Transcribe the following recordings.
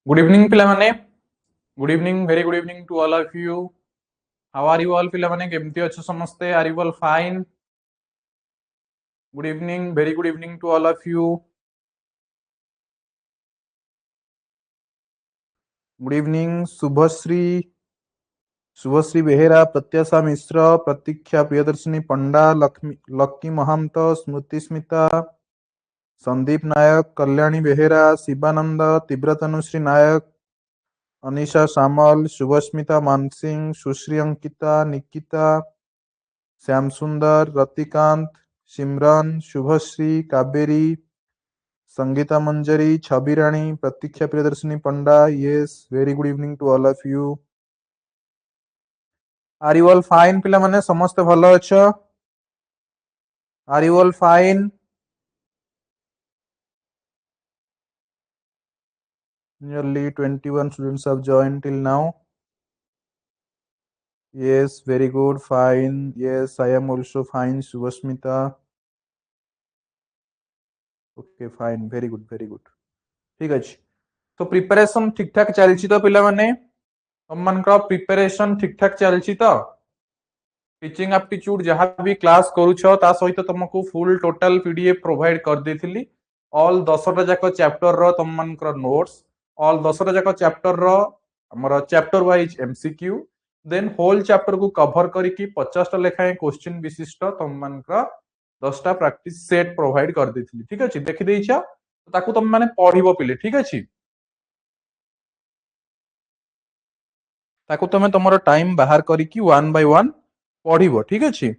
Good evening, ପିଲାମାନେ. Good evening, very good evening to all of you. How are you all, ପିଲାମାନେ? କେମିତି ଅଛ ସମସ୍ତେ? Are you all fine? Good evening, very good evening to all of you. Good evening, Shubhashree Behera, प्रत्याशा मिश्र, प्रतीक्षा प्रियदर्शिनी पंडा, लक्की महांत, स्मृति स्मिता, संदीप नायक, कल्याणी बेहेरा, शिवानंद, तीव्रतनुश्री नायक, अनिशा सामल, शुभस्मिता मानसिंह, सुश्री अंकिता, निकिता, श्याम सुंदर, रतिकांत, सिमरन, Shubhashree, Kaveri, Sangeeta Manjari, Chhavi Rani, Pratiksha Priyadarshini Panda. Yes, very good evening to all of you. Are you all fine पिला माने? समस्त भलो अछ? Are you all fine? Nearly 21 students have joined till now. Yes, very good, fine. Yes, I am also fine, Subhasmita. Okay, fine, very good, very good. ठीक अछि. तो preparation ठीक ठाक चलछि तो पिला माने? तुमनकर प्रिपरेशन ठीक ठाक चलछि तो? टीचिंग एप्टीट्यूड जहाँ भी क्लास करूछ ता सहित तुमको फुल टोटल पीडीएफ प्रोवाइड कर देथिली. ऑल 10टा जाक चैप्टर रो तुमनकर नोट्स, ऑल 10टा जाक चैप्टर रो हमर chapter wise MCQ, then whole chapter को कवर करिकी 50टा लेखाए क्वेश्चन विशिष्ट तुमनकर 10टा प्रैक्टिस सेट प्रोवाइड कर देथिली. ठीक अछि, देखि देइछा ताकू तुम माने पढिबो पिले. ठीक अछि, ताकू तुम तुमरो टाइम बाहर करिकी वन बाय वन पढिबो. ठीक अछि.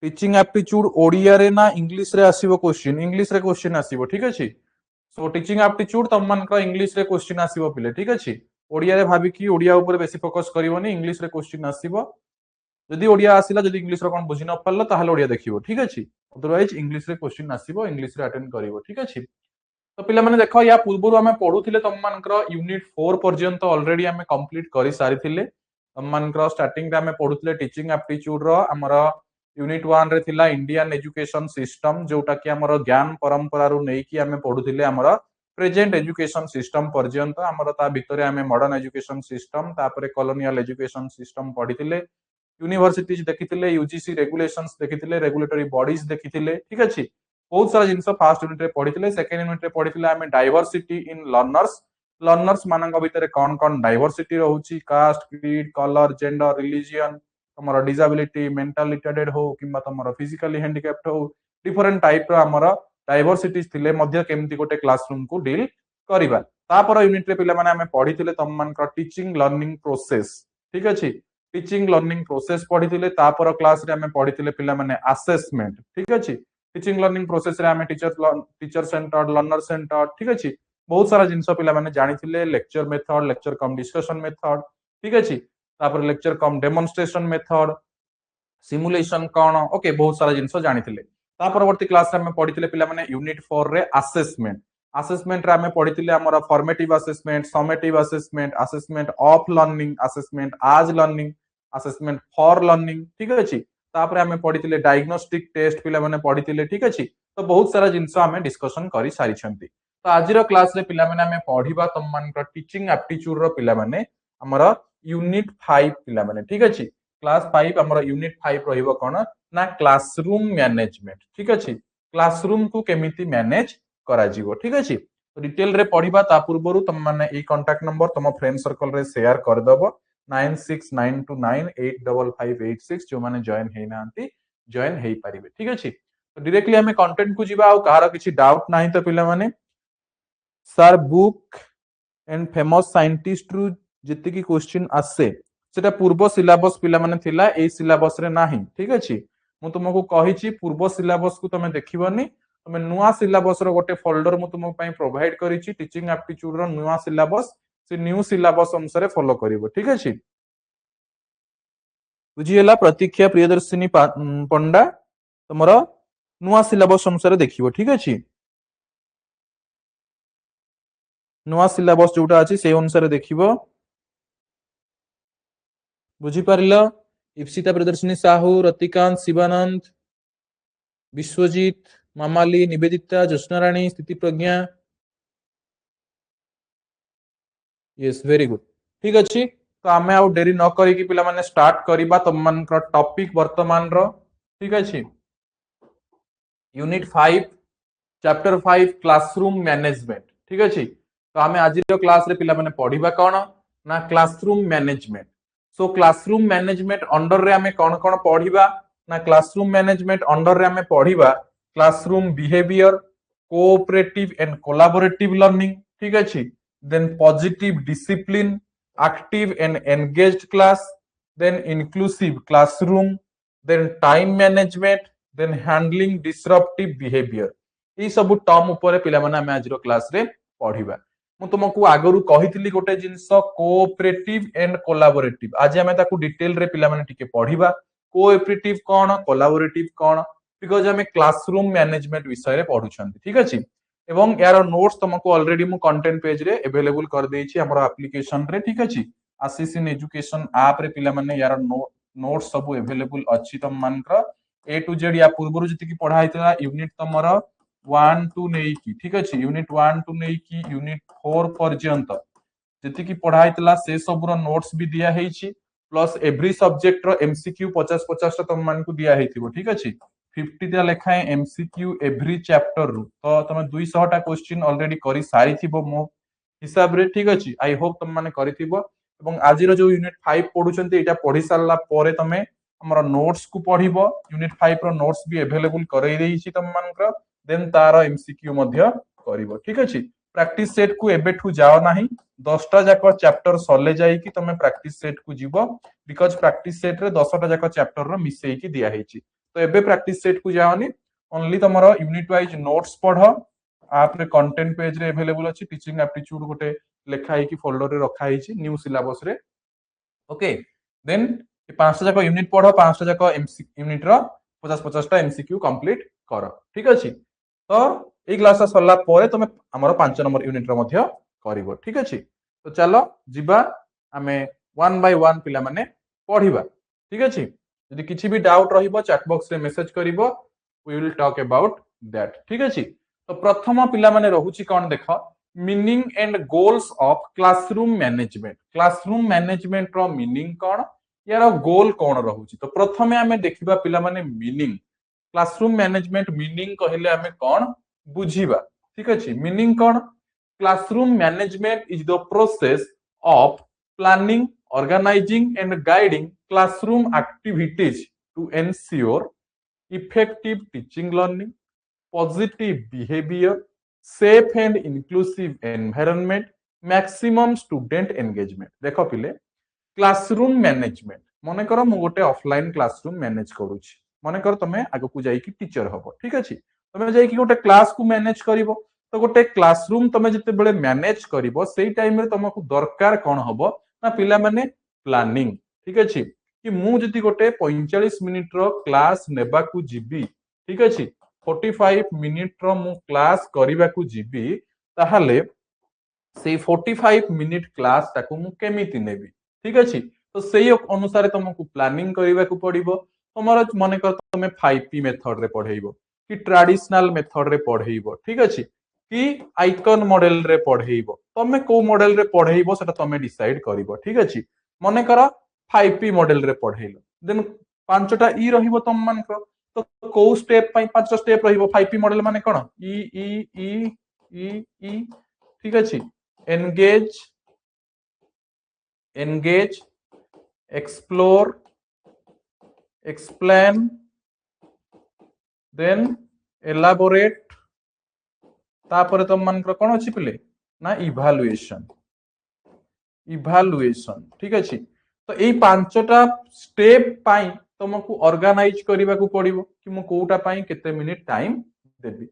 टीचिंग एप्टीट्यूड ओडिया रे ना इंग्लिश रे आसीबो क्वेश्चन? इंग्लिश रे क्वेश्चन आसीबो. ठीक अछि. सो टीचिंग एप्टीट्यूड तुम मानकर इंग्लिश रे क्वेश्चन आसीबो पिले. ठीक अछि. ओडिया रे भाबी कि ओडिया ऊपर बेसी फोकस करिवोनी, इंग्लिश रे क्वेश्चन आसीबो. जदि ओडिया आसीला, जदि इंग्लिश रो कोन बुझि न पल्ला ताहाले ओडिया देखिबो. ठीक अछि. अदरवाइज इंग्लिश रे क्वेश्चन आसीबो, इंग्लिश रे अटेंड करिवो. ठीक अछि. तो पिला माने देखो, या पूर्वरु हमें पढुथिले तुम मानकर यूनिट 4 पर्यंत ऑलरेडी हमें कंप्लीट करि सारिथिले. तुम मानकर स्टार्टिंग रे हमें पढुथिले टीचिंग एप्टीट्यूड रो हमर यूनिट 1 रे थिला इंडियन एजुकेशन सिस्टम, जोटा कि हमर ज्ञान परंपरा रु नै कि हमें पढुथिले हमर प्रेजेंट एजुकेशन सिस्टम पर्यंत. हमर ता भितरे हमें मॉडर्न एजुकेशन सिस्टम, तापरे कॉलोनियल एजुकेशन सिस्टम पढिथिले, यूनिवर्सिटीज देखिथिले, यूजीसी रेगुलेशंस देखिथिले, रेगुलेटरी बॉडीज देखिथिले. ठीक अछि. बहुत सारा जिनस फास्ट यूनिट रे पढिथिले. सेकंड यूनिट रे पढिथिले हमें डाइवर्सिटी इन लर्नर्स. लर्नर्स मानक भितरे कौन कौन डाइवर्सिटी रहउची, caste, creed, colour, gender, religion, तमरो डिसेबिलिटी, मेंटल रिटार्डेड हो किंबा तमरो फिजिकली हैंडिकैप्ड हो, डिफरेंट टाइप रो हमरो डाइवर्सिटीज थिले मध्य केमती गोटे क्लासरूम को डील करिबा. तापर यूनिट रे पिला माने हमें पढिथिले तम मानकर टीचिंग लर्निंग प्रोसेस. ठीक अछि. टीचिंग लर्निंग प्रोसेस पढिथिले. तापर क्लास रे हमें पढिथिले पिला माने असेसमेंट. ठीक अछि. टीचिंग लर्निंग प्रोसेस रे हमें टीचर सेंटर्ड, लर्नर सेंटर्ड. ठीक अछि. बहुत सारा जिनस पिला माने जानिथिले. लेक्चर मेथड, लेक्चर कम डिस्कशन मेथड. ठीक अछि. तापर लेक्चर कम डेमोन्स्ट्रेशन मेथड, सिमुलेशन कौन, ओके, बहुत सारा जिनस जानिथिले. ता परवर्ती क्लास रे हमें पढिथिले पिला माने यूनिट 4 रे असेसमेंट. असेसमेंट रे हमें पढिथिले हमर formative assessment, summative assessment, assessment of learning, assessment आज लर्निंग, असेसमेंट फॉर लर्निंग. ठीक अछि. तापर हमें पढिथिले डायग्नोस्टिक टेस्ट पिला माने पढिथिले. ठीक अछि. तो बहुत सारा जिनस हमें डिस्कशन करि सारि छंती. तो आजिरो क्लास रे पिला माने हमें पढिबा तम मानकर टीचिंग एप्टीट्यूड रो पिला माने हमर यूनिट 5 पिला माने. ठीक अछि. क्लास 5 हमर यूनिट 5 रहिबो कोन ना क्लासरूम मैनेजमेंट. ठीक अछि. क्लासरूम को केमिति मैनेज करा जीवो. ठीक अछि. डिटेल रे पढिबा ता पूर्वरु तम माने ई कांटेक्ट नंबर तम फ्रेंड सर्कल रे शेयर कर दबो. 9692985586 जो माने जॉइन हेइ नांती जॉइन हेइ परिबे. ठीक अछि. तो डायरेक्टली हमें कंटेंट को जीवा. आ कहार किछि डाउट नाही तो पिला माने sir book and famous scientist रु जति की क्वेश्चन आसे सेटा पूर्व सिलेबस पिला माने थिला, ए सिलेबस रे नाही. ठीक अछि. मु तुमको कहिछि पूर्व सिलेबस को तमे देखिबनी. तमे नुवा सिलेबस रो गोटे फोल्डर मु तुमको पई प्रोवाइड करिछि. टीचिंग एप्टीट्यूड रो नुवा सिलेबस, से न्यू सिलेबस अनुसार फॉलो करिवो. ठीक अछि. बुझिएला? प्रतीक्षा प्रियदर्शिनी पंडा तमरो नुवा सिलेबस अनुसार देखिवो. ठीक अछि. नुवा सिलेबस जोटा अछि से अनुसार देखिवो. बुझी पारिलो? इप्सिता प्रियदर्शिनी साहू, रतिकांत, शिवानंद, विश्वजीत, मामाली, निवेदिता, ज्योत्स्ना राणी, स्थिति प्रज्ञा, यस वेरी गुड ठीक अच्छी तो आम आउ डेरी न करी पिला माने स्टार्ट करबा तुम मान टॉपिक वर्तमान रो ठीक अच्छी यूनिट 5 चैप्टर 5 क्लासरूम मैनेजमेंट ठीक अच्छी तो आम आज क्लास रे पिला माने पढ़िबा कोन ना classroom management so classroom management under रे आमे कोन कोन पढ़िबा ना क्लासरूम मैनेजमेंट अंडर रे आमे पढ़िबा classroom behaviour cooperative and collaborative learning ठीक अच्छी then positive discipline active and engaged class then inclusive classroom then time management then handling disruptive behaviour ये सब टर्म ऊपर पिला माने आमे आज क्लास रे पढ़िबा मु तुमको आगरु कहितली गोटे जिंस कोऑपरेटिव एंड कोलैबोरेटिव आज आमे ताकू डिटेल रे पिला माने टिके पढ़िबा कोऑपरेटिव कोन कोलैबोरेटिव कोन बिकॉज आमे क्लासरूम मैनेजमेंट विषय रे पढुछंती ठीक अछि एवं यार नोट्स तुमको ऑलरेडी मु कंटेंट पेज रे अवेलेबल कर देछि हमर एप्लीकेशन रे ठीक अछि आशीष इन एजुकेशन ऐप रे पिला माने यार नोट्स सब अवेलेबल अछि तम मानकर ए टू जेड या पूर्व जति की पढ़ा हैतला यूनिट तमरा 1 2 नै की ठीक अछि यूनिट 1 2 नै की यूनिट 4 पर्यंत जति की पढ़ा हैतला से सब रो नोट्स भी दिया हैछि प्लस एवरी सब्जेक्ट रो एमसीक्यू 50 50 तम मान को दिया हैतिबो ठीक अछि 50 टा लेखा एमसीक्यू एवरी चैप्टर रु तो तमे 200 टा क्वेश्चन ऑलरेडी करि सारी थिबो मो हिसाब रे ठीक अछि आई होप तम माने करिथिबो एवं आज रो जो यूनिट 5 पढुचंती एटा पढी सारला परे तमे हमर नोट्स को पढिबो यूनिट 5 रो नोट्स भी अवेलेबल करई देछि तम मानकर देन तार एमसीक्यू मध्य करिवो ठीक अछि प्रैक्टिस सेट को एबेठू जाओ नाही 10टा जाक चैप्टर सले जाई कि तमे प्रैक्टिस सेट को जीवो बिकॉज प्रैक्टिस सेट रे 10टा जाक चैप्टर रो मिसेई कि दिया हेछि तो एबे प्रैक्टिस सेट को जाओनी ओनली तमरो यूनिट वाइज नोट्स पढो आप रे कंटेंट पेज रे अवेलेबल अछि टीचिंग एप्टीट्यूड गोटे लेखा है कि फोल्डर रे रखा है न्यू सिलेबस रे ओके देन 5टा जाक यूनिट पढो 5टा जाक यूनिट रो 50 50 टा एमसीक्यू कंप्लीट करो ठीक अछि तो ए क्लास सरला परे तमे हमर 5 नंबर यूनिट रो मध्य करिवो ठीक अछि तो चलो जिबा आमे 1 बाय 1 पिला माने पढिबा ठीक अछि यदि किछि भी डाउट रहिबो चैट बॉक्स रे मेसेज करिवो we will talk about that ठीक अछि तो प्रथम पिला माने रहुची कोन देखो meaning and goals of classroom management रो मीनिंग कोन यार गोल कोन रहुची तो प्रथमे आमे देखिबा पिला माने मीनिंग क्लासरूम मैनेजमेंट मीनिंग कहले आमे कोन बुझिबा ठीक अछि meaning cone classroom management is the process of planning organizing and guiding classroom activities to ensure effective teaching learning positive behavior safe and inclusive environment maximum student engagement देखो पिले classroom management मन कर मु गोटे ऑफलाइन क्लासरूम मैनेज करूची मन कर तमे आगो को जाई कि टीचर हबो ठीक अछि तमे जाई कि गोटे क्लास को मैनेज करिवो तो गोटे क्लासरूम तमे जते बेले मैनेज करिवो सेई टाइम रे तमको दरकार कोन हबो ना पिला माने प्लानिंग ठीक अछि कि मु जति गोटे 45 मिनिट रो क्लास नेबा को जिबी ठीक अछि 45 मिनिट रो मु क्लास करिबा को जिबी ताहाले से 45 मिनिट क्लास ताकू मु केमिति नेबी ठीक अछि तो सेही अनुसार तुमको प्लानिंग करबा को पड़िबो तमरो माने कर तमे 5P मेथड रे पढेइबो कि ट्रेडिशनल मेथड रे पढेइबो ठीक अछि कि आइकन मॉडल रे पढेइबो तमे को मॉडल रे पढेइबो सेटा तमे डिसाइड करिवो ठीक अछि माने कर 5P मॉडल रे पढेइलो देन पांचटा ई रहिबो तम मान कर तो को स्टेप पई पांचटा स्टेप रहिबो 5P मॉडल माने कोन ई ठीक अछि engage explore explain then elaborate तापर तुम मान कोन अछि पिले ना इभालुएशन ठीक अछि तो एई पांचटा स्टेप पाई तुमको ऑर्गेनाइज करबा को पड़िबो कि मु कोटा पाई केते मिनिट टाइम देबी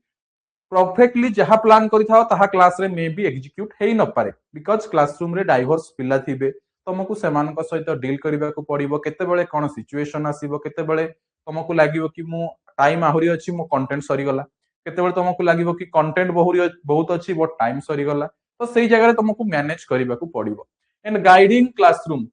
परफेक्टली जहा प्लान करि थाओ ताहा क्लास रे मे बी एग्जीक्यूट हेई न पारे बिकॉज़ क्लासरूम रे डाइवर्स पिला थिबे तुमको सेमान को सहित डील करबा को पड़िबो केते बेले कोन सिचुएशन आसीबो केते बेले तुमको लागिबो कि मु टाइम आहुरी अछि मो कंटेंट सरी गला केते बेले तुमको लागिबो कि कंटेंट बहुत अछि बट टाइम सरी गला तो सेही जगह रे तुमको मैनेज करबा को पड़िबो एंड गाइडिंग क्लासरूम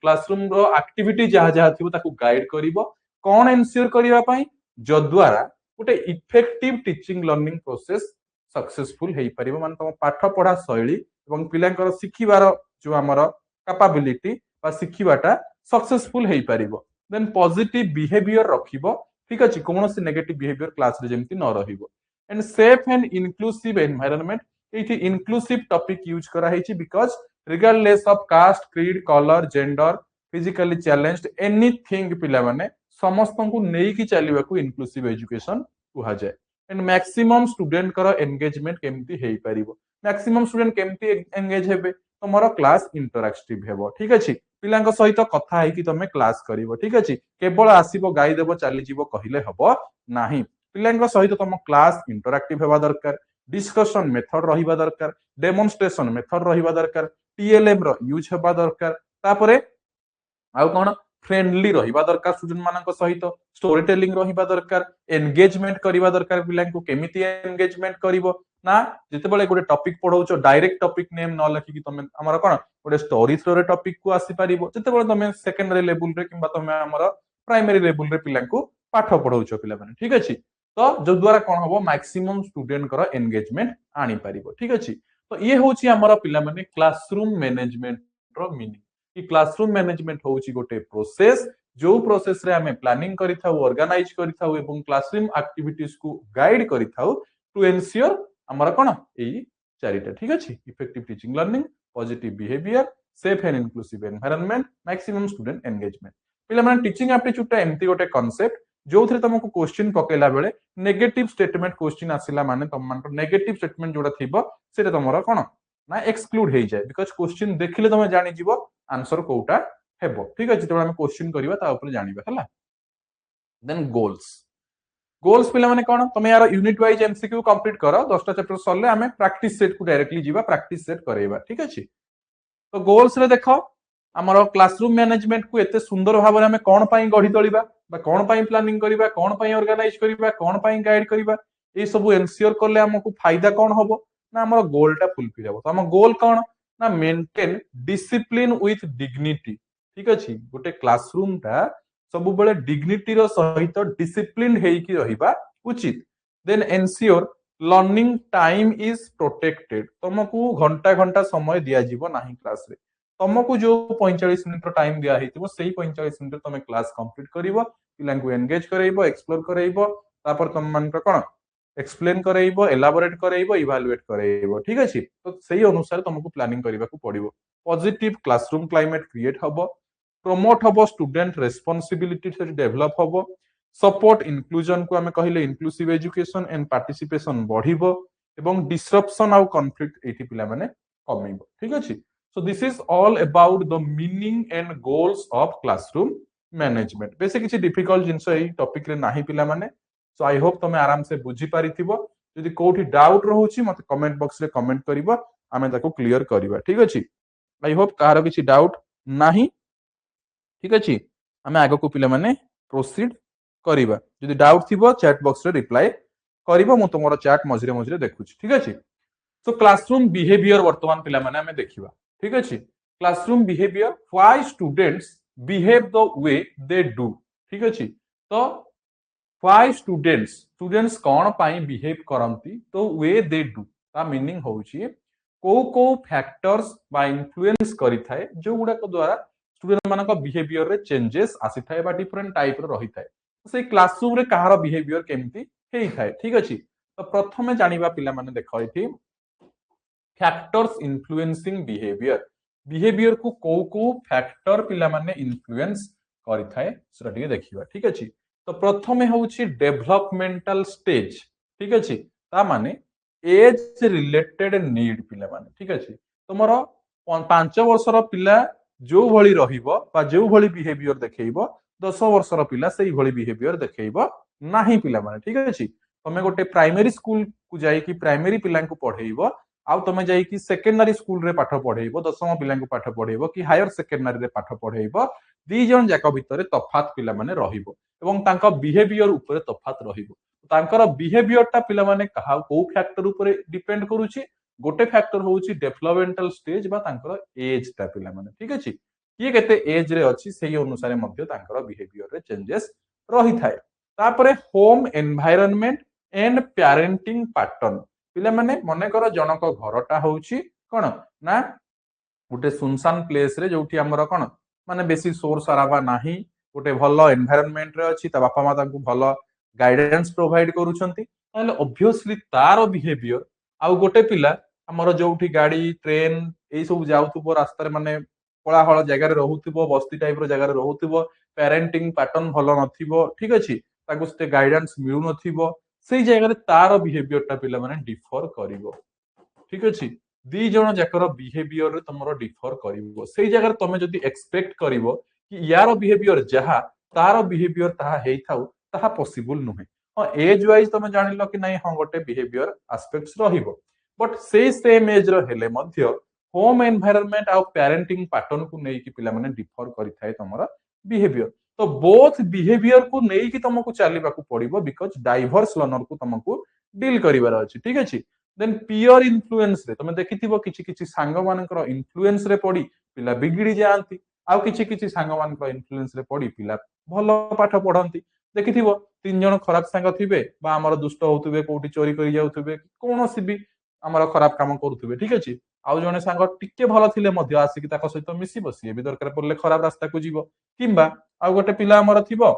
रो एक्टिविटी जहा जहा थिबो ताकू गाइड करिवो कोन एन्श्योर करिवा पई जद्वारा गोटे effective teaching learning process successful हेई परिबो माने तम पाठ पढ़ा शैली एवं पिलांकर शिखिबार जो हमर कैपेबिलिटी बा सिखिबाटा सक्सेसफुल हेई परिबो देन पॉजिटिव बिहेवियर रखिबो ठीक अछि कोनोसी नेगेटिव बिहेवियर क्लास रे जेमति न रहिबो and safe and inclusive environment एठी इनक्लूसिव टॉपिक यूज करा हेछि because regardless of caste creed colour gender physically challenged anything पिला माने समस्त को नेई की चलिबा को इनक्लूसिव एजुकेशन कुहा जाय एंड मैक्सिमम स्टूडेंट करो एंगेजमेंट केमती हेई परिबो मैक्सिमम स्टूडेंट केमती एंगेज हेबे तमरो क्लास इंटरैक्टिव हेबो ठीक अछि पिलांक सहित कथा है कि तमे क्लास करिवो ठीक अछि केवल आसीबो गाई देबो चली जीवो कहिले हबो नाही पिलांक सहित तम क्लास इंटरैक्टिव हेबा दरकार डिस्कशन मेथड रहिबा दरकार डेमोन्स्ट्रेशन मेथड रहिबा दरकार टीएलएम रो यूज हेबा दरकार तापरे आउ कोन फ्रेंडली रहिबा दरकार स्टूडेंट मानक सहित स्टोरी टेलिंग रहिबा दरकार एंगेजमेंट करिबा दरकार पिलांको केमिति एंगेजमेंट करिवो ना जेतेबेले गोटे टॉपिक पढौचो डायरेक्ट टॉपिक नेम न लिखि कि तमे हमर कोन गोटे स्टोरी थ्रो रे टॉपिक को आसी परिबो जेतेबेले तमे सेकेंडरी लेवल रे किबा तमे हमर प्राइमरी लेवल रे पिलांको पाठ पढौचो पिला माने ठीक अछि तो जो द्वारा कोन होबो मैक्सिमम स्टूडेंट कर एंगेजमेंट आनी परिबो ठीक अछि तो ये होची हमर पिला माने क्लासरूम मैनेजमेंट रो मीनिंग कि क्लासरूम मैनेजमेंट होची गोटे प्रोसेस जो प्रोसेस रे हमें प्लानिंग करि थाउ ऑर्गेनाइज करि थाउ एवं क्लासरूम एक्टिविटीज को गाइड करि थाउ टू एनश्योर हमर कोन एई चारिटा ठीक अछि effective teaching learning positive behaviour safe and inclusive environment maximum student engagement पिला माने टीचिंग एप्टीट्यूड टा एम्ति गोटे कांसेप्ट जो थरे तुमको क्वेश्चन पकेला बेले नेगेटिव स्टेटमेंट क्वेश्चन आसिला माने तुम मान नेगेटिव स्टेटमेंट जोडा थिबो सेटा तुमरा कोन ना एक्सक्लूड हेई जाय बिकॉज़ क्वेश्चन देखिले तुम जानि जीवो आंसर कोउटा हेबो ठीक अछि तो हम क्वेश्चन करिवा ता ऊपर जानिबा हला देन गोल्स पिला माने कोन तुम यार यूनिट वाइज एमसीक्यू कंप्लीट करो 10 टा चैप्टर सरले हमें प्रैक्टिस सेट को डायरेक्टली जीवा प्रैक्टिस सेट करेबा ठीक अछि तो गोल्स रे देखो हमर क्लासरूम मैनेजमेंट को एते सुंदर भाव रे हमें कोन पई गढी तोलिबा बा कोन पई प्लानिंग करिबा कोन पई ऑर्गेनाइज करिबा कोन पई गाइड करिबा ए सब एनश्योर करले हमको फायदा कोन होबो ना हमर गोल टा फुलफिल हेबो तो हम गोल कोन ना मेंटेन डिसिप्लिन विथ डिग्निटी ठीक अछि गोटे क्लासरूम टा सब बेले डिग्निटी रो सहित डिसिप्लिन हेई रहिबा उचित then ensure learning time is protected तुमको घंटा घंटा समय दिया जीवो नाही क्लास रे तुमको जो 45 मिनिट टाइम दिया हेतिबो सेही 45 मिनिट तुम क्लास कंप्लीट करिवो पिलां को एंगेज करैबो एक्सप्लोर करैबो तापर तुम मान कोन एक्सप्लेन करैबो एलाबोरेट करैबो इवैल्यूएट करैबो ठीक अछि तो सेही अनुसार तुमको प्लानिंग करिबा को पड़िबो पॉजिटिव क्लासरूम क्लाइमेट क्रिएट हबो प्रमोट हबो स्टूडेंट रिस्पांसिबिलिटी से डेवलप हबो सपोर्ट इंक्लूजन को हमें कहले इंक्लूसिव एजुकेशन एंड पार्टिसिपेशन बढ़िबो एवं डिसरप्शन आउ कॉन्फ्लिक्ट एठी पिला माने कमेइबो ठीक अछि so this is all about the meaning and goals of classroom management बेसे किछि डिफिकल्ट जिंस एई टॉपिक रे नाही पिला माने सो आई होप तमे आराम से बुझी पारिथिबो यदि कोठी डाउट रहउछि मते कमेंट बॉक्स रे कमेंट करिवो आमे ताको क्लियर करिवा ठीक अछि आई होप कार किछि डाउट नाही ठीक अछि आमे आगो को पिला माने प्रोसीड करिवा यदि डाउट थिबो चैट बॉक्स रे रिप्लाई करिवो मु तमरो चैट मझिरे मझिरे देखुछि ठीक अछि सो क्लासरूम बिहेवियर वर्तमान पिला माने हमें देखिबा ठीक अछि classroom behaviour why students behave the way they do ठीक अछि तो व्हाई स्टूडेंट्स कोन पाई बिहेव करंती तो वे दे डू ता मीनिंग होउछि को फैक्टर्स बा इन्फ्लुएंस करि थाए जो गुडा को द्वारा स्टूडेंट मानक बिहेवियर रे चेंजेस आसी थाए बा डिफरेंट टाइप रो रही थाए से क्लासरूम रे कहार बिहेवियर केमती हेई थाए ठीक अछि तो प्रथमे जानिबा पिला माने देखो एठी फैक्टर्स इन्फ्लुएंसिंग बिहेवियर को फैक्टर पिला माने इन्फ्लुएंस करि थाए सेटा टिके देखिबा ठीक अछि तो प्रथमे होउछि डेवलपमेंटल स्टेज ठीक अछि ता माने एज रिलेटेड नीड पिला माने ठीक अछि तमरो 5 वर्षर पिला जो भली रहिबो बा जो भली बिहेवियर देखैबो 10 वर्षर पिला सेही भली बिहेवियर देखैबो नाही पिला माने ठीक अछि तमे गोटे प्राइमरी स्कूल को जाई कि प्राइमरी पिला को पढैबो आउ तमे जाई कि सेकेंडरी स्कूल रे पाठ पढैबो दशम पिला को पाठ पढैबो कि हायर सेकेंडरी रे पाठ पढैबो दी जन जाक भितरे तफात पिला माने रहिबो एवं तांका बिहेवियर ऊपर तफात रहिबो तांकर बिहेवियर ता पिला माने कहा को फैक्टर ऊपर डिपेंड करूची गोटे फैक्टर होउची डेवलपमेंटल स्टेज बा तांकर एज ता पिला माने ठीक अछि किए केते एज रे अछि सेही अनुसार मध्ये तांकर बिहेवियर रे चेंजेस रही थाए तापरे home environment and parenting pattern पिला माने मने कर जनक घरटा होउची कोन ना गोटे सुनसान प्लेस रे जोठी हमर कोन माने बेसी सोर सराबा नाही गोटे भलो एनवायरनमेंट रे अछि ता बापा मा तांकु भलो गाइडेंस प्रोवाइड करूछंती ताले ऑब्वियसली तार बिहेवियर आउ गोटे पिला हमर जोठी गाड़ी ट्रेन एई सब जाउथुबो रास्ता रे माने कोलाहल जगह रे रहउथुबो बस्ती टाइप रो जगह रे रहउथुबो पेरेंटिंग पैटर्न भलो नथिबो ठीक अछि ताकु से गाइडेंस मिलु नथिबो सेई जगह रे तार बिहेवियर ता पिला माने डिफर करिवो ठीक अछि दी जण जाकर बिहेवियर रे तमरो डिफर करिवो सेई जगह रे तमे जदी एक्सपेक्ट करिवो कि यार बिहेवियर जहा तार बिहेवियर ताहा हेई थाउ ताहा पॉसिबल नुहे हां एज वाइज तमे जानिलो कि नाही हां गोटे बिहेवियर एस्पेक्ट्स रहिबो बट से सेम एज रो हेले मध्य होम एनवायरनमेंट आ पेरेंटिंग पैटर्न को नेकी पिला माने डिफर करिथाय तमरा बिहेवियर तो बोथ बिहेवियर को नेकी तमको चलीबा को पड़िबो बिकॉज़ डाइवर्स लर्नर को तमको डील करिवार अछि ठीक अछि देन पियर इन्फ्लुएंस रे तमे देखिथिबो किछि किछि सांग मानकर इन्फ्लुएंस रे पड़ी पिला बिगिड़ी जाआंती आ किछि किछि सांग मानकर इन्फ्लुएंस रे पड़ी पिला भलो पाठ पढंती देखिथिबो तीन जण खराब सांग थिबे बा हमर दुष्ट होउतबे कोठी चोरी करि जाउतबे कोनोसी भी हमर खराब काम करूतबे ठीक अछि आउ जणे सांग टिके भलो थिले मध्य आसिक ताको सहित मिसिबो सिए भी दरकार पड़ले खराब रास्ता को जीवो किंबा आ गोटे पिला हमर थिबो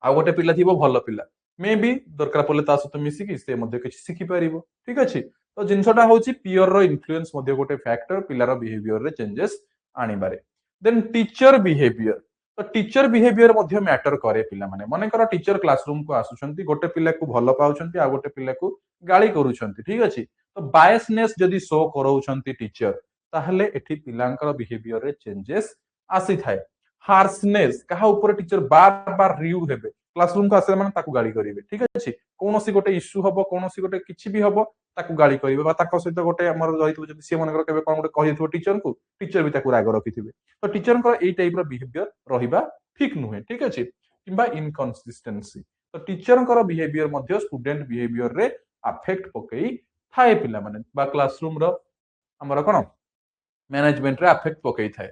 आ गोटे पिला थिबो भलो पिला मे बी दरकार पड़ले ता सहित मिसिकी से मध्य किछि सिखि परिबो ठीक अछि तो जिनसटा होची पियर रो इन्फ्लुएंस मध्य गोटे फैक्टर पिलार बिहेवियर रे चेंजेस आनिबारे देन टीचर बिहेवियर तो टीचर बिहेवियर मध्य मैटर करे पिला माने मने कर टीचर क्लासरूम को आसुचंती गोटे पिला को भलो पाउचंती आ गोटे पिला को गाली करूचंती ठीक अछि तो बायसनेस जदी शो करौचंती टीचर ताहले एठी पिलांकर बिहेवियर रे चेंजेस आसी थाए हार्शनेस कहा ऊपर टीचर बार बार रियूड हेबे क्लासरूम को आसे माने ताकू गाली करिवे ठीक अछि कोनोसी गोटे इश्यू हबो कोनोसी गोटे किछि भी हबो ताकू गाली करिवे बा ताको सहित गोटे हमर रहितबो जदी से मनकर केबे कोन गोटे कहिथबो टीचर भी ताकू राग रखिथिबे तो टीचर को एई टाइप रो बिहेवियर रहिबा ठीक नुहे ठीक अछि किबा इनकन्सिस्टेंसी तो टीचर को बिहेवियर मध्य स्टूडेंट बिहेवियर रे अफेक्ट पकई थाए पिला माने बा क्लासरूम रो हमर कोन मैनेजमेंट रे अफेक्ट पकई थाए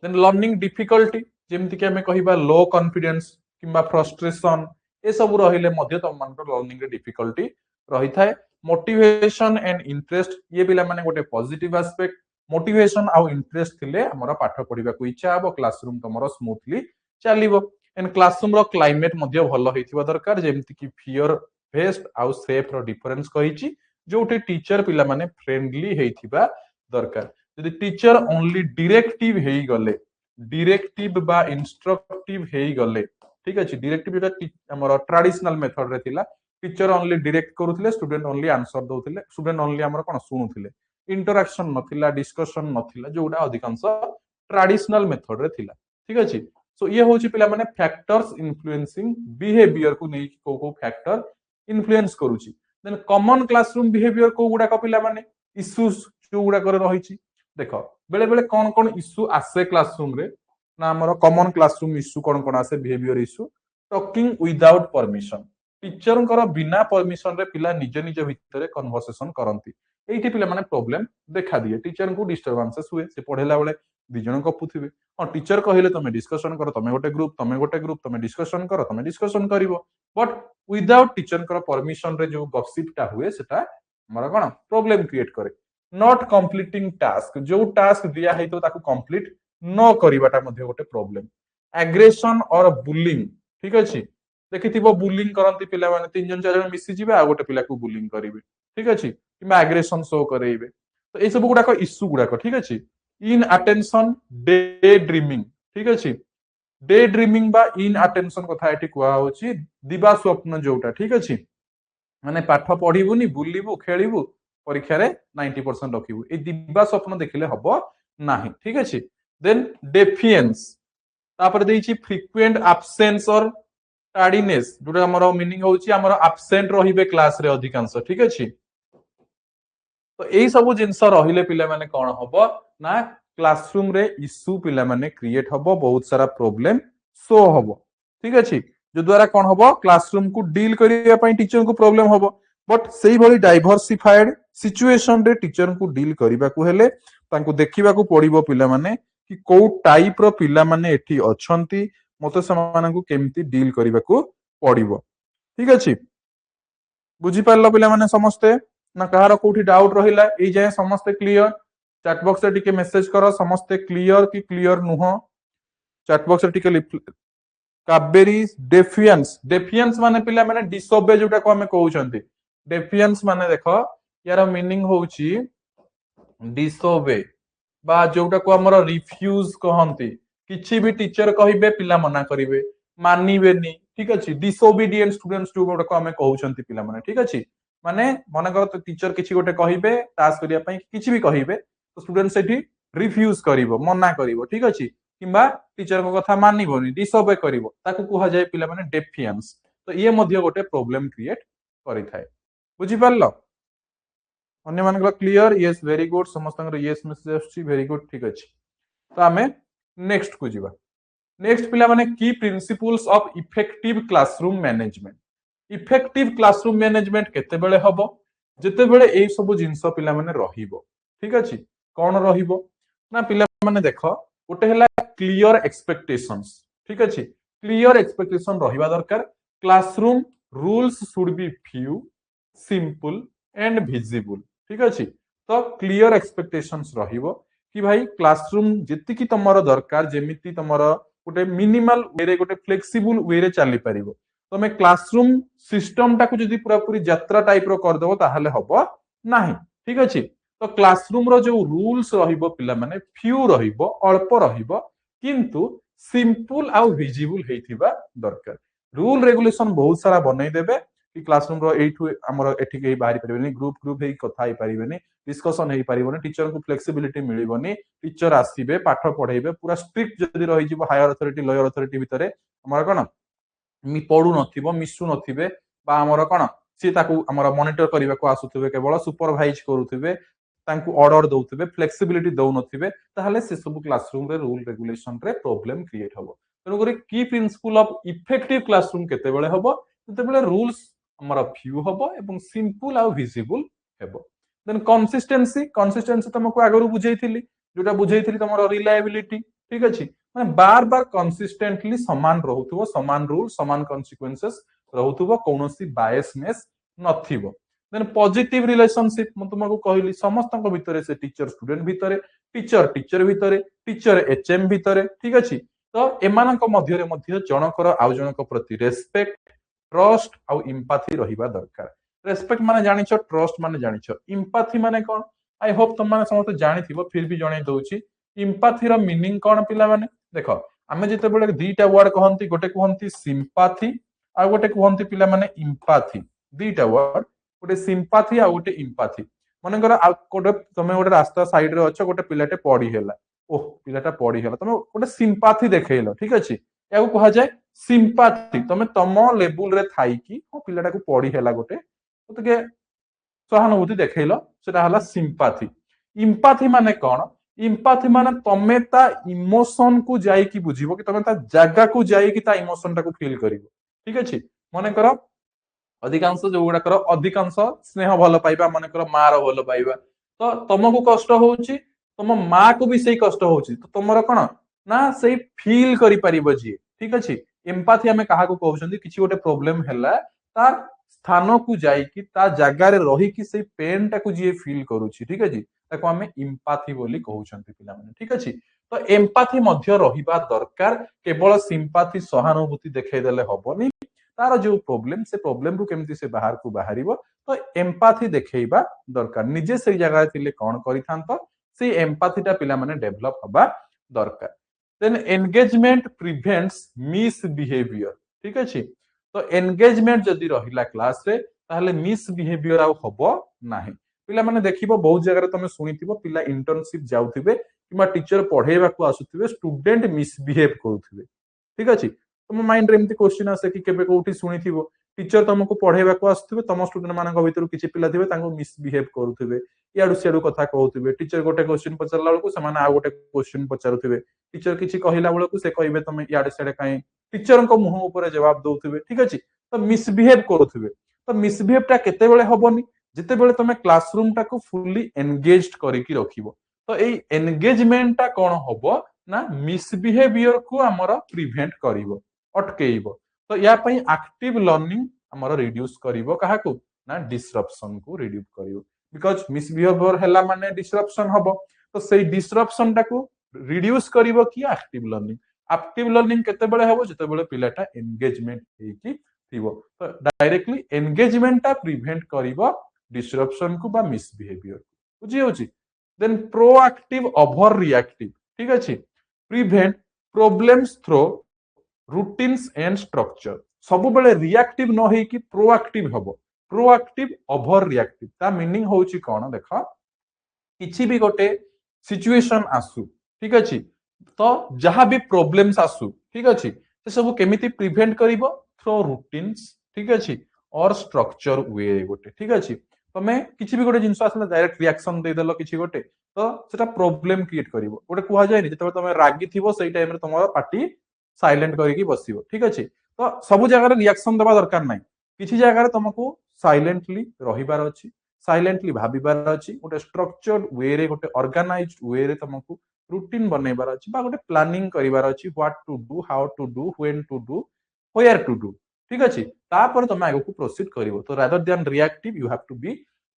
देन लर्निंग डिफिकल्टी जेमति कि हमें कहिबा लो कॉन्फिडेंस किंबा फ्रस्ट्रेशन ए सब रहिले मध्य तम मानकर लर्निंग रे डिफिकल्टी रही थाए मोटिवेशन एंड इंटरेस्ट ये पिला माने गोटे पॉजिटिव एस्पेक्ट मोटिवेशन आउ इंटरेस्ट थिले हमर पाठ पढिबा को इच्छा हबो क्लासरूम तमरो स्मूथली चलिबो एंड क्लासरूम रो क्लाइमेट मध्य भलो हेतिबा दरकार जेमति कि फियर बेस्ड आउ सेफ रो डिफरेंस कहिची जोटे टीचर पिला माने फ्रेंडली हेतिबा दरकार यदि टीचर ओनली डायरेक्टिव हेई गले डायरेक्टिव बा इंस्ट्रक्टिव हेई गले ठीक अछि डायरेक्टिव जेटा हमर ट्रेडिशनल मेथड रे थिला टीचर ओनली डायरेक्ट करूथिले स्टूडेंट ओनली आंसर दउथिले स्टूडेंट ओनली हमर कोन सुनुथिले इंटरैक्शन नथिला डिस्कशन नथिला जोटा अधिकांश ट्रेडिशनल मेथड रे थिला ठीक अछि सो ये होची पिला माने फैक्टर्स इन्फ्लुएंसिंग बिहेवियर को नै को फैक्टर इन्फ्लुएंस करूची देन कॉमन क्लासरूम बिहेवियर को गुडा को पिला माने इश्यूज जो गुडा करे रहिची देखो बेले बेले कौन कौन इश्यू आसे क्लासरूम रे ना हमर कॉमन क्लासरूम इश्यू कौन आसे behaviour issue talking without permission teacher कर बिना परमिशन रे पिला निज निज भितर कन्वर्सेशन करंती एठी पिला माने प्रॉब्लम देखा दिए टीचर को डिस्टरबेंसेस हुए से पढेला बेले दी जण गपुथिबे हां टीचर कहिले तमे डिस्कशन करो तमे गोटे ग्रुप तमे डिस्कशन करो तमे डिस्कशन करिवो बट विदाउट टीचर कर परमिशन रे जो गॉसिप टा हुए सेटा हमर कोन प्रॉब्लम क्रिएट करे नॉट कंप्लीटिंग टास्क जो टास्क दिया है तो ताकू कंप्लीट न करिवाटा मध्ये गोटे प्रॉब्लम एग्रेशन और बुलिंग ठीक अछि देखिथिबो बुलिंग करंती पिला माने तीन जन चार जन मिसी जिबे आ गोटे पिला को बुलिंग करिवे ठीक अछि किबा एग्रेशन शो करेइबे तो ए सब गुडा को इश्यू गुडा को ठीक अछि इन अटेंशन डे ड्रीमिंग ठीक अछि डे ड्रीमिंग बा इन अटेंशन कथा एठी कुआ होची दिबा स्वप्न जोटा ठीक अछि माने पाठ पढिबुनी बुलिबु खेलिबु परीक्षा रे 90% रखिबु ए दिबा स्वप्न देखिले हबो नाही ठीक अछि देन डेफिएंस तापर देइची फ्रीक्वेंट एब्सेंस और टार्डीनेस जोटा हमर मीनिंग होची हमर एब्सेंट रहिबे क्लास रे अधिकांश ठीक अछि तो एई सब जिंस रहिले पिला माने कोन हबो ना क्लासरूम रे इश्यू पिला माने क्रिएट हबो बहुत सारा प्रॉब्लम सो हबो ठीक अछि जो द्वारा कोन हबो क्लासरूम को डील करिया पई टीचर को प्रॉब्लम हबो बट सेही भली डाइवर्सिफाइड सिचुएशन रे टीचर को डील करिबा को हेले तांको देखिबा को पड़िबो पिला माने कि को टाइप रो पिला माने एठी अछंती मते समान को केमती डील करिबा को पड़िबो ठीक अछि बुझी पारलो पिला माने समस्ते ना कहार कोठी डाउट रहिला ए जाय समस्ते क्लियर चैट बॉक्स रे टिके मेसेज करो समस्ते क्लियर कि क्लियर नुह चैट बॉक्स रे टिके काबेरी डेफिएंस डेफिएंस माने पिला माने डिसोबे जोटा को हमें कहउछंती डेफिएंस माने देखो यार मीनिंग होउची डिसोबे बा जोटा को हमर रिफ्यूज कहंती किछि भी टीचर कहिबे पिला मना करिवे मानिबेनी ठीक अछि डिसोबीडिएंट स्टूडेंट्स जोटा को हमें कहउछंती पिला माने ठीक अछि माने मन कर टीचर किछि गोटे कहिबे टास्क करिया पई किछि भी कहिबे तो स्टूडेंट सेठी रिफ्यूज करिवो मना करिवो ठीक अछि किंबा टीचर को कथा मानिबोनी डिसोबे करिवो ताकू कुहा जाय पिला माने डेफिएंस तो ये मध्य गोटे प्रॉब्लम क्रिएट करि थाए बुझि पारलो अन्य मान क्लियर यस वेरी गुड समस्त यस मेसेज आछि वेरी गुड ठीक अछि तो आमे नेक्स्ट को जिबा नेक्स्ट पिला माने की principles of effective classroom management effective classroom management केते बेले हबो जते बेले एई सब जिंस पिला माने रहिबो ठीक अछि कोन रहिबो ना पिला माने देखो गोटे हला क्लियर एक्सपेक्टेशंस ठीक अछि क्लियर एक्सपेक्टेशन रहिबा दरकार classroom rules should be few simple and visible ठीक अछि तो क्लियर एक्सपेक्टेशंस रहिबो कि भाई क्लासरूम जति की तमरो दरकार जेमिति तमरो गोटे मिनिमल वे रे गोटे फ्लेक्सिबल वे रे चली परिबो तमे क्लासरूम सिस्टम टाकू जदि पूरा पूरी यात्रा टाइप रो कर देबो ताहले हबो नाही ठीक अछि तो क्लासरूम रो जो रूल्स रहिबो पिला माने फ्यू रहिबो अल्प रहिबो किंतु सिंपल आ विजिबल हेतिबा दरकार रूल रेगुलेशन बहुत सारा बनै देबे कि क्लासरूम रो एठु हमर एठी के बाहरी परिबेनी ग्रुप ग्रुप हे कथा हे परिबेनी डिस्कशन हे परिबोनी टीचर को फ्लेक्सिबिलिटी मिलिबोनी टीचर आसीबे पाठ पढाइबे पूरा स्ट्रिक्ट जदि रहि जिवो हायर अथॉरिटी लोअर अथॉरिटी भितरे हमर कोन पढ़ू नथिबो मिसु नथिबे बा हमर कोन सी ताकू हमर मॉनिटर करबा को आसुथिबे केवल सुपरवाइज करूथिबे तांकू ऑर्डर दउथिबे फ्लेक्सिबिलिटी दउ नथिबे ताहले से सब क्लासरूम रे रूल रेगुलेशन रे प्रॉब्लम क्रिएट हबो तनो करी की प्रिंसिपल ऑफ इफेक्टिव क्लासरूम केते बेले हबो केते बेले रूल्स हमर फ्यू हबो एवं सिंपल आ विजिबल हेबो देन कंसिस्टेंसी तुमको आगरु बुझेइथिली जोटा बुझेइथिली तमरो रिलायबिलिटी ठीक अछि माने बार बार कंसिस्टेंटली समान रहउथबो समान रूल समान कॉन्सिक्वेंसेस रहउथबो कोनोसी बायसनेस नथिबो देन पॉजिटिव रिलेशनशिप म तुमको कहली समस्त भितरे से टीचर स्टूडेंट भितरे टीचर टीचर भितरे टीचर एचएम भितरे ठीक अछि तो एमानक मध्यरे मध्य जनकर आउ जनक प्रति रेस्पेक्ट ट्रस्ट आउ एम्पैथी रहिबा दरकार रेस्पेक्ट माने जानिछो ट्रस्ट माने जानिछो एम्पैथी माने कोन आई होप तुम माने समस्त जानिथिबो फिर भी जणै दउची एम्पैथी रो मीनिंग कोन पिला माने देखो आमे जते बेले दीटा वर्ड कहंती गोटे कहंती सिंपैथी आ गोटे कहंती पिला माने एम्पैथी दीटा वर्ड गोटे सिंपैथी आ गोटे एम्पैथी माने कर गोटे तमे गोटे रास्ता साइड रे अछ गोटे पिलाटे पड़ी हेला ओह पिलाटा पड़ी हेला तमे गोटे सिंपैथी देखैलो ठीक अछि याको कहा जाय सिंपैथी तमे तम लेवल रे थाई की ओ पिलाटा को पड़ी हेला गोटे तो सहानुभूति देखैलो सेटा हला सिंपैथी एम्पैथी माने कोन एम्पैथी माने तमे ता इमोशन को जाई की बुझिबो कि तमे ता जागा को जाई कि ता इमोशन टा को फील करिवो ठीक अछि माने करो अधिकांश जो गुडा करो अधिकांश स्नेह भलो पाइबा माने करो मार भलो पाइबा तो तुमको कष्ट होउची तुम माँ को भी सही कष्ट होउची तो तुमरो कोन ना सही फील करि परिबो जी ठीक अछि एम्पैथी हमें काहा को कहउछंदी किछि गोटे प्रॉब्लम हैला तार स्थान को जाई कि ता जगह रे रही कि सही पेन टा को जी फील करूची ठीक अछि ताको हमें एम्पैथी बोली कहउछंती पिला माने ठीक अछि तो एम्पैथी मध्य रहिबा दरकार केवल सिंपैथी सहानुभूति देखै देले हबोनी तार जो प्रॉब्लम से प्रॉब्लम रु केमती से बाहर को बाहरिबो तो एम्पैथी देखैबा दरकार निजे से जगह थिले कोन करिथांतो से एम्पैथी टा पिला माने डेवलप हबा दरकार देन एंगेजमेंट प्रिवेंट्स मिसबिहेवियर ठीक अछि तो एंगेजमेंट जदि रहिला क्लास रे ताहले मिसबिहेवियर आउ हबो नाही पिला माने देखिबो बहुत जगह रे तमे सुनिथिबो पिला इंटर्नशिप जाउथिबे किबा टीचर पढेबा को आसुथिबे स्टूडेंट मिसबिहेव करूथिबे ठीक अछि तुम माइंड रे एमती क्वेश्चन आसे कि केबे कोठी सुनिथिबो टीचर तुमको पढेबा को आसुथिबे तम स्टूडेंट मानक भितरु किछि पिला थिबे तांको मिसबिहेव करूथिबे याडू सियाडू कथा कहउथिबे टीचर गोटे क्वेश्चन पचारला बेलको समान आ गोटे क्वेश्चन पचारुथिबे टीचर किछि कहिला बेलको से कहिबे तमे याडे सियाडे काई टीचर को मुह ऊपर जवाब दउथिबे ठीक अछि तो मिसबिहेव करूथिबे तो मिसबिहेव टा केते बेले हबोनी जते बेले तमे क्लासरूम टा को फुल्ली एंगेज्ड करिकि रखिबो तो एई एंगेजमेंट टा कोन हबो ना मिसबिहेवियर को हमर प्रिवेंट करिवो अटकेइबो तो या पई एक्टिव लर्निंग हमर रिड्यूस करिवो काहाकू ना डिसरप्शन को रिड्यूस करिवो बिकॉज़ मिसबिहेवियर हैला माने डिसरप्शन हबो तो सेई डिसरप्शन टाको रिड्यूस करिवो कि एक्टिव लर्निंग। एक्टिव लर्निंग केतेबेले हेबो जेतेबेले पिलाटा एंगेजमेंट हेकी थिबो। तो डायरेक्टली एंगेजमेंट टा प्रिवेंट करिवो डिसरप्शन को बा मिसबिहेवियर को। बुझी होची। देन प्रोएक्टिव ओवर रिएक्टिव, ठीक अछि। Prevent problems through routines and structure. सब बेले रिएक्टिव न हेकी प्रोएक्टिव हबो। प्रोएक्टिव ओवर रिएक्टिव ता मीनिंग होची कोन देखो, किछि भी गोटे सिचुएशन आसु, ठीक अछि, तो जहां भी प्रॉब्लम्स आसु, ठीक अछि, से सब केमिति प्रिवेंट करिवो थ्रू रूटीन्स, ठीक अछि, और स्ट्रक्चर वे गोटे, ठीक अछि। तमे किछि भी गोटे जिंस आसले डायरेक्ट रिएक्शन दे देलो किछि गोटे, तो सेटा प्रॉब्लम क्रिएट करिवो। गोटे कुहा जायनि जेतबे तमे रागी थिबो सेई टाइम रे तमरो पार्टी साइलेंट करिकि बसिबो, ठीक अछि। तो सब जगह रे रिएक्शन देबा दरकार नै, किछि जगह रे तुमको साइलेंटली रहिबार अछि, साइलेंटली भाबिबार अछि, गोटे स्ट्रक्चर्ड वे रे, गोटे ऑर्गेनाइज्ड वे रे तुमको रूटीन बनैबार अछि, बा गोटे प्लानिंग करिबार अछि, what to do, how to do, when to do, where to do, ठीक अछि। तापर तुम आगे को प्रोसीड करिवो। तो rather than reactive you have to be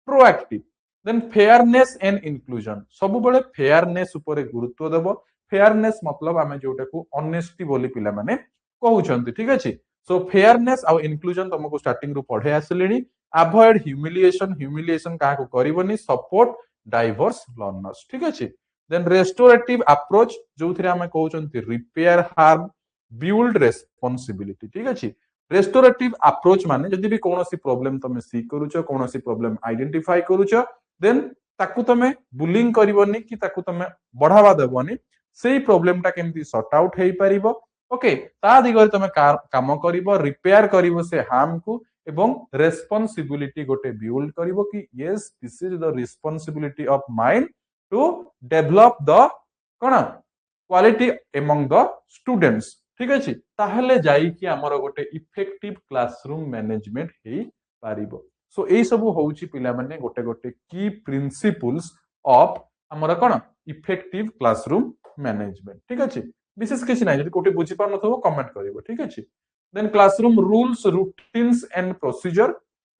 proactive. Then fairness and inclusion, सब बेले फेयरनेस ऊपर गुरुत्व देबो। फेयरनेस मतलब आमे जोटा को ऑनेस्टी बोली पिला माने कहउछंती, ठीक अछि। सो फेयरनेस आ इंक्लूजन तुमको स्टार्टिंग रु पढे आसलेनी। अवॉइड ह्यूमिलिएशन, ह्यूमिलिएशन का को करिवनी, सपोर्ट डाइवर्स लर्नर्स, ठीक अछि। देन रेस्टोरेटिव अप्रोच जो थरे हमें कहउछंती रिपेयर हार्म बिल्ड रेस्पोंसिबिलिटी, ठीक अछि। रेस्टोरेटिव अप्रोच माने जदि भी कोनोसी प्रॉब्लम तमे सी करूछ, कोनोसी प्रॉब्लम आइडेंटिफाई करूछ, देन ताकू तमे बुलिंग करिवनी कि ताकू तमे बढ़ावा देबनी, सेही प्रॉब्लम टा केमती सॉर्ट आउट हेई परिबो। ओके, ता दिगरे तमे काम करिवो, रिपेयर करिवो से हार्म को, एवं रेस्पोंसिबिलिटी गोटे बिल्ड करिवो कि yes this is the responsibility of mine to develop the कोन क्वालिटी एमंग द स्टूडेंट्स, ठीक अछि। ताहले जाई कि हमर गोटे इफेक्टिव क्लासरूम मैनेजमेंट हेई पारिबो। सो एई सब होउची पिला माने गोटे गोटे की प्रिंसिपल्स ऑफ हमर कोन इफेक्टिव क्लासरूम मैनेजमेंट, ठीक अछि। विशेष किछि नै, जदि कोटे बुझी पार नथबो कमेंट करिवो, ठीक अछि। Then classroom rules, routines and procedure.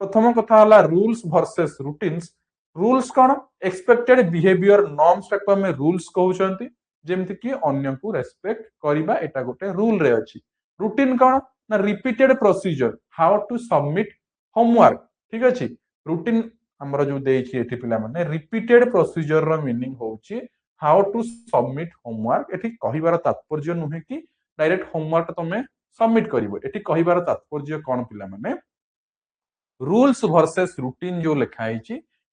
प्रथम कथा हला रूल्स वर्सेस रूटीन्स। रूल्स कोन एक्सपेक्टेड बिहेवियर नॉर्म्स टाको हमें रूल्स कहउछंती, जेमति कि अन्य को रेस्पेक्ट करिबा, एटा गोटे रूल रे अछि। रूटीन कोन ना repeated procedure, how to submit homework, ठीक अछि। रूटीन हमर जो देछि एठी पिला माने रिपीटेड प्रोसीजर रो मीनिंग होउची हाउ टू सबमिट होमवर्क। एठी कहिबार तात्पर्य नुहे कि डायरेक्ट होमवर्क तमे सबमिट करिवो। एठी कहिबार तात्पर्य कोन पिला माने रूल्स वर्सेस रूटीन जो लिखा है,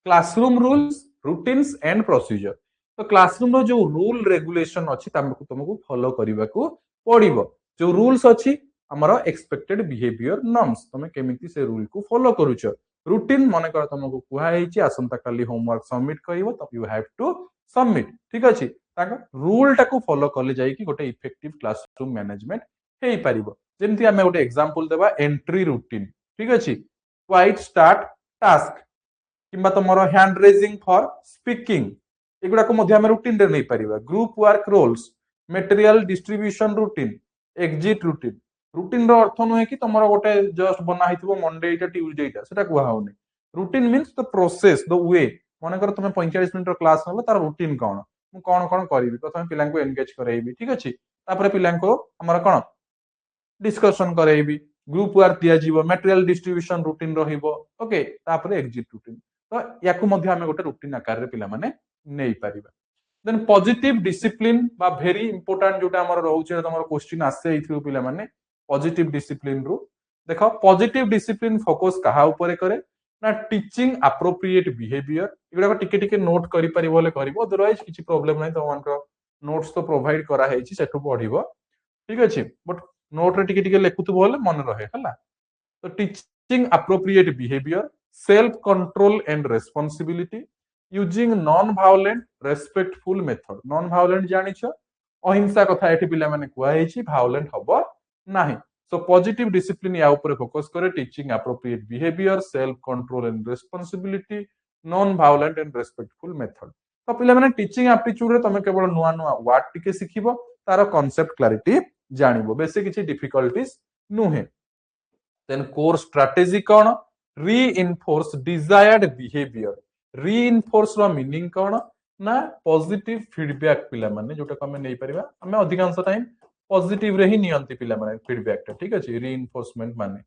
classroom rules, routines and procedure. तो क्लासरूम रो जो रूल रेगुलेशन अछि तामको तुमको फॉलो करबा को पड़िबो। जो रूल्स अछि हमर एक्सपेक्टेड बिहेवियर नॉर्म्स, तुम केमिति से रूल को फॉलो करूछ। रूटीन माने कर तुमको कुहा हेछि आसंता काली होमवर्क सबमिट करिवो, तो यू हैव टू सबमिट, ठीक अछि। ताको रूल टाको फॉलो करले जाई कि गोटे इफेक्टिव क्लासरूम मैनेजमेंट हेई पारिबो। जेमति हमें गोटे एग्जांपल देबा एंट्री रूटीन, ठीक अछि। क्वाइट स्टार्ट टास्क किंबा तुमरो हैंड रेजिंग फॉर स्पीकिंग, एगुडा को मध्य हम रूटीन रे नै परिबा। Group work roles, material distribution routine, exit routine. Routine रो अर्थ नुहे कि तुमरो गोटे जस्ट बना हितबो मंडे इटा ट्यूसडे इटा, सेटा कुहा होनी। Routine means the process, the way. माने कर तुम 45 मिनिट रो क्लास नलो, तार रूटीन कोन, मु कोन कोन करिवि, प्रथम पिलां को एंगेज करैबि, ठीक अछि। तापर पिलां को हमर कोन डिस्कशन करैबि, ग्रुप वर्क दिया जीवो, मटेरियल डिस्ट्रीब्यूशन रूटीन रहिबो, ओके। तापर एग्जिट रूटीन। तो याकू मध्य हम गोटे रूटीन आकार रे पिला माने नै परिबा। देन पॉजिटिव डिसिप्लिन बा वेरी इंपोर्टेंट जोटा हमर रहउचे, हमर क्वेश्चन आसे इथु पिला माने पॉजिटिव डिसिप्लिन रु देखो। पॉजिटिव डिसिप्लिन फोकस कहा ऊपर करे ना टीचिंग एप्रोप्रिएट बिहेवियर। एगुडा टिके टिके नोट करि परिबो ले करिवो, अदरवाइज किछि प्रॉब्लम नै। तो मानकर नोट्स तो प्रोवाइड करा हेछि, सेठु पढिबो, ठीक अछि। बट नोट रे टिके टिके लेखुथबो बोले मन रहे हला। तो teaching appropriate behaviour, self control and responsibility, using non violent respectful method. Non violent जानिछ, अहिंसा कथा एठी पिला माने कुआ हेछि, वायलेंट हबो नाही। सो पॉजिटिव डिसिप्लिन या ऊपर फोकस करे, teaching appropriate behaviour, self control and responsibility, non violent and respectful method. तो पिला माने टीचिंग एप्टीट्यूड रे तमे केवल नुआ नुआ वर्ड टिके सिखिबो, तार कांसेप्ट क्लैरिटी जानिबो, बेसी किछि डिफिकल्टीज नुहे। देन कोर स्ट्रेटजी कोन, रीइंफोर्स डिजायर्ड बिहेवियर। रीइंफोर्स रो मीनिंग कोन ना पॉजिटिव फीडबैक पिला माने जोटा को हमें नहीं परिबा हमें अधिकांश टाइम पॉजिटिव रे ही नियंती पिला माने फीडबैक टा ठीक अछि रीइंफोर्समेंट माने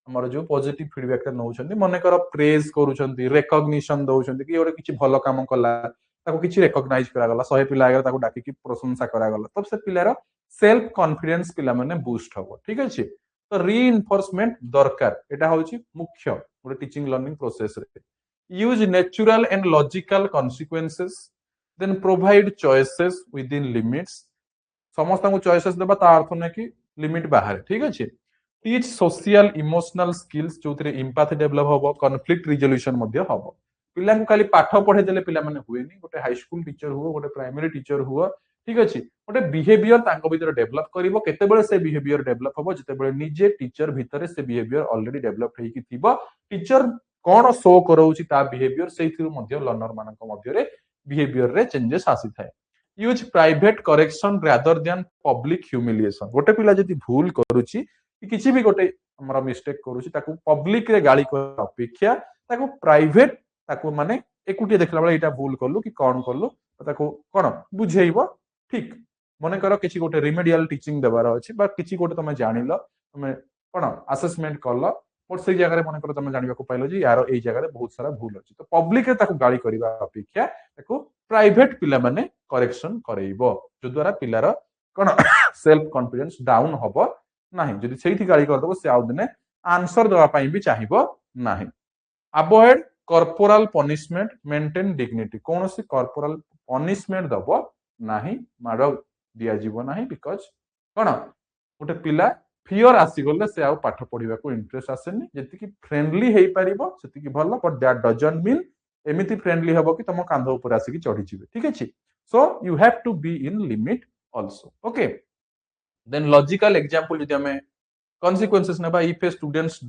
हमर जो पॉजिटिव फीडबैक टा नउछंती मने कर प्रेज करूछंती रिकॉग्निशन दउछंती कि ओरे किछि भलो काम कला ताको किछि रिकॉग्नाइज करा गला 100 पिला आगे ताको डाकी कि प्रशंसा करा गला तब से पिलार सेल्फ कॉन्फिडेंस पिला माने बूस्ट हबो ठीक अछि तो रीइंफोर्समेंट दरकार एटा होछि मुख्य गोटे टीचिंग लर्निंग प्रोसेस रे use natural and logical consequences then provide choices within limits समस्त को चॉइसेस देबा ता अर्थ नै कि लिमिट बाहर ठीक अछि टीच सोशल इमोशनल स्किल्स जोथरे एम्पैथी डेवलप होबो कॉन्फ्लिक्ट रिजोल्यूशन मध्ये होबो पिला को खाली पाठ पढे देले पिला माने हुएनी गोटे हाई स्कूल टीचर हुओ गोटे प्राइमरी टीचर हुओ ठीक अछि गोटे बिहेवियर तांको भीतर डेवलप करिवो केतेबेले से बिहेवियर डेवलप होबो जेतेबेले निजे टीचर भीतर से बिहेवियर ऑलरेडी डेवलप हेकी थिबो टीचर कोन शो करौछि ता बिहेवियर सेहिथिरु मध्ये लर्नर मानक मध्ये रे बिहेवियर रे चेंजेस आसी थाए use private correction rather than public humiliation गोटे पिला जदी भूल करूछि किछि भी गोटे हमर मिस्टेक करूछि ताकू पब्लिक रे गाली कर अपेक्षा ताकू प्राइवेट ताकू माने एकुटी देखला बेला एटा भूल करलु कि कोन करलु ताकू कोन बुझेइबो ठीक मने करो किछि गोटे रिमेडियल टीचिंग देबार अछि बा किछि गोटे तमे जानिलो तमे कोन असेसमेंट करलो और से जगह रे मने करो तमे जानिबा को पाइलो जी यार एई जगह रे बहुत सारा भूल अछि तो पब्लिक रे ताकू गाली करबा अपेक्षा ताकू प्राइवेट पिला माने करेक्शन करेइबो जो द्वारा पिलार कोन सेल्फ कॉन्फिडेंस डाउन होबो नाही जदि सेठी गाली कर दबो से आउ दिने आंसर देबा पई भी चाहिबो नाही avoid corporal punishment maintain dignity कौन सी कॉर्पोरल पनिशमेंट दबो नाही मार दिया जीवो नाही बिकॉज कोन गोटे पिला फियर आसी गले से आउ पाठ पढिबा को इंटरेस्ट आसेनी जति कि फ्रेंडली हेई परिबो सेति कि भलो बट दैट डजंट मीन एमिति फ्रेंडली हबो कि तुम कांध ऊपर आसी कि चढ़ी जिवे ठीक अछि so you have to be in limit also okay then logical example जदि हमें consequences नेबा if a students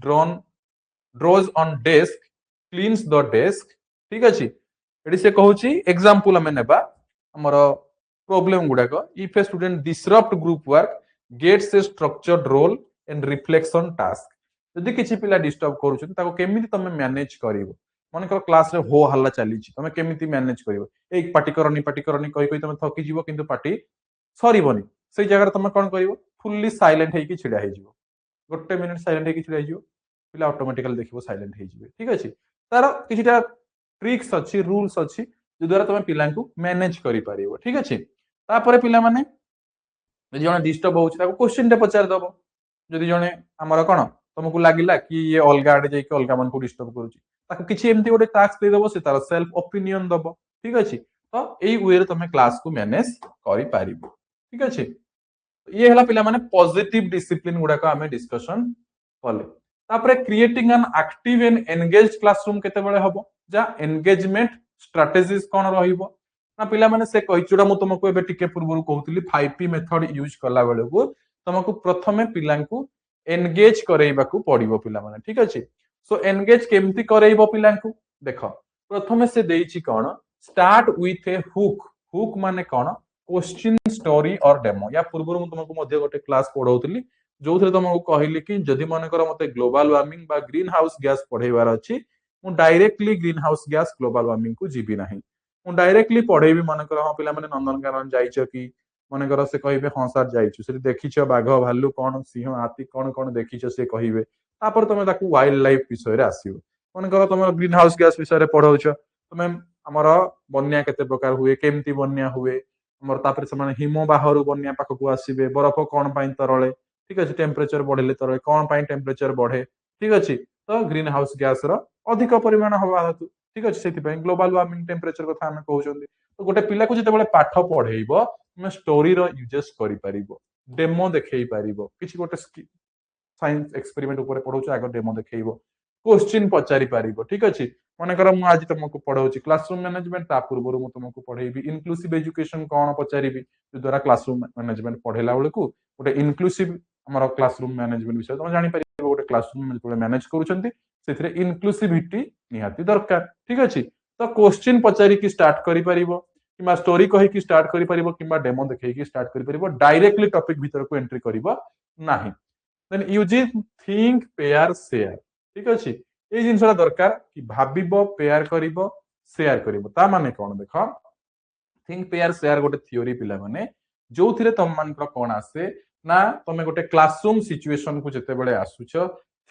draws on desk cleans the desk ठीक अछि एडी से कहूची एग्जांपल हमें नेबा हमर प्रॉब्लम गुडा को if a student disrupt group work gets a structured role and reflection task जदि किछि पिला डिस्टर्ब करूछन ताको केमिति तमे मैनेज करिवो मन कर क्लास रे हो हल्ला चली तमे केमिति मैनेज करिवो एक पार्टी करनी कहि कहि तमे थकी जीवो किंतु पार्टी सरीबनी से जगह तमे कोन करिवो फुल्ली साइलेंट हेकी छिडा हे जीवो गोटे मिनिट साइलेंट हेकी छिडा हे जीवो पिला ऑटोमेटिकली देखिबो साइलेंट हे जीवे ठीक अछि तार किछिटा ट्रिक्स अछि रूल्स अछि जो द्वारा तमे पिला को मैनेज करि परिवो ठीक अछि तापरे पिला माने जदि जने डिस्टर्ब होउछि ताको क्वेश्चन टे पचार दबो जदि जने हमर कोन तुमको लागिला कि ये अलगा आडे जाई के अलगा मन को डिस्टर्ब करूछि ताको किछि एमती गोटे टास्क दे दबो से तार सेल्फ ओपिनियन दबो ठीक अछि तो एई वे रे तमे क्लास को मैनेज करि परिबो ठीक अछि ये हला पिला माने पॉजिटिव डिसिप्लिन गुडा को हमें डिस्कशन कले तापरे creating an active and engaged classroom केते बेले हबो जा एंगेजमेंट स्ट्रेटजीज कोन रहिबो ना पिला माने से कहिचुडा मु तुमको एबे टिके पूर्वरु कहउतली 5P मेथड यूज करला बेले को तुमको प्रथमे पिला को एंगेज करैबा को पडिबो पिला माने ठीक अछि सो एंगेज केमती करैबो पिला को देखो प्रथमे से देइछि कोन start with a hook hook माने कोन क्वेश्चन स्टोरी और डेमो या पूर्वरु मु तुमको मध्ये गोटे क्लास पढौतली जो थे तुमको कहली कि जदि मन कर मते ग्लोबल वार्मिंग बा ग्रीन हाउस गैस पढेबार अछि मु directly green house gas global warming को जीबी नाही मु डायरेक्टली पढेबी मन कर हां पिला माने नंदनकानन जाइछ कि मन कर से कहिबे हां सर जाइछ से देखिछ बाघ भालू कोन सिंह हाथी कोन कोन देखिछ से कहिबे तापर तुम ताकू वाइल्ड लाइफ विषय रे आसीबो मन कर तुम ग्रीन हाउस गैस विषय रे पढौछ तुम हमर बन्या केते प्रकार हुए केमती बन्या हुए हमर तापर से माने हिम बाहरु बन्या पाख को आसीबे बरफ कोन पाइन तरळे ठीक अछि टेम्परेचर बढ़ले तरळे कोन पाइन टेम्परेचर बढ़े ठीक अछि तो ग्रीन हाउस गैस रो अधिक परिमाण हवा हेतु ठीक अछि सेति पय ग्लोबल वार्मिंग टेम्परेचर कथा हम कहउछोंदी तो गोटे पिला को जते बेले पाठ पढेइबो हम स्टोरी रो यूजेस करि परिबो डेमो देखै परिबो किछि गोटे साइंस एक्सपेरिमेंट ऊपर पढौछ आगे डेमो देखैबो क्वेश्चन पचारि परिबो ठीक अछि मन कर मु आज तुमको पढौछि क्लासरूम मैनेजमेंट ता पूर्वरु मु तुमको पढेइबी इनक्लूसिव एजुकेशन कोन पचारिबी जो द्वारा क्लासरूम मैनेजमेंट पढेला बेले को गोटे इनक्लूसिव हमर क्लासरूम मैनेजमेंट विषय तुम जानि परिबो गोटे क्लासरूम मैनेज करूछंती सेथिरे इनक्लूसिविटी निहाती दरकार ठीक अछि तो क्वेश्चन पचारि कि स्टार्ट करि परिबो किबा स्टोरी कहि कि स्टार्ट करि परिबो किबा डेमो देखै कि स्टार्ट करि परिबो डायरेक्टली टॉपिक भीतर को एंट्री करिबो नाही then using think pair share ठीक अछि ए जिनसरा दरकार कि भाबिबो पेयर करिबो शेयर करिबो ता माने कोन देखो थिंक पेयर शेयर गोटे थियोरी पिला माने जो थिरे तम मानकर कोन आसे ना तमे गोटे क्लासरूम सिचुएशन को जते बेले आसुछ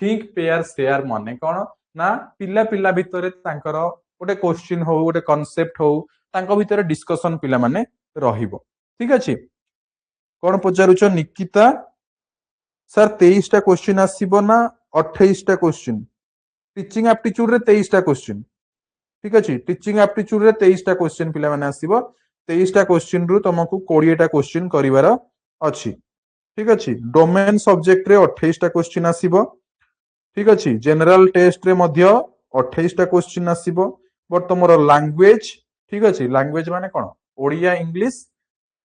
थिंक पेयर शेयर माने कोन ना पिला पिला भितरे तांकर गोटे क्वेश्चन हो गोटे कांसेप्ट हो तांको भितरे डिस्कशन पिला माने रहिबो ठीक अछि कोन पचारुछ निकिता सर 23 टा क्वेश्चन आसीबो ना 28 टा क्वेश्चन टीचिंग एप्टीट्यूड रे 23 टा क्वेश्चन ठीक अछि टीचिंग एप्टीट्यूड रे 23 टा क्वेश्चन पिला माने आसीबो 23 टा क्वेश्चन रु तुमको 20 टा क्वेश्चन करिवार अछि ठीक अछि डोमेन सब्जेक्ट रे 28 टा क्वेश्चन आसीबो ठीक अछि जनरल टेस्ट रे मध्य 28 टा क्वेश्चन आसीबो बट तुमरो लैंग्वेज ठीक अछि लैंग्वेज माने कोन ओडिया इंग्लिश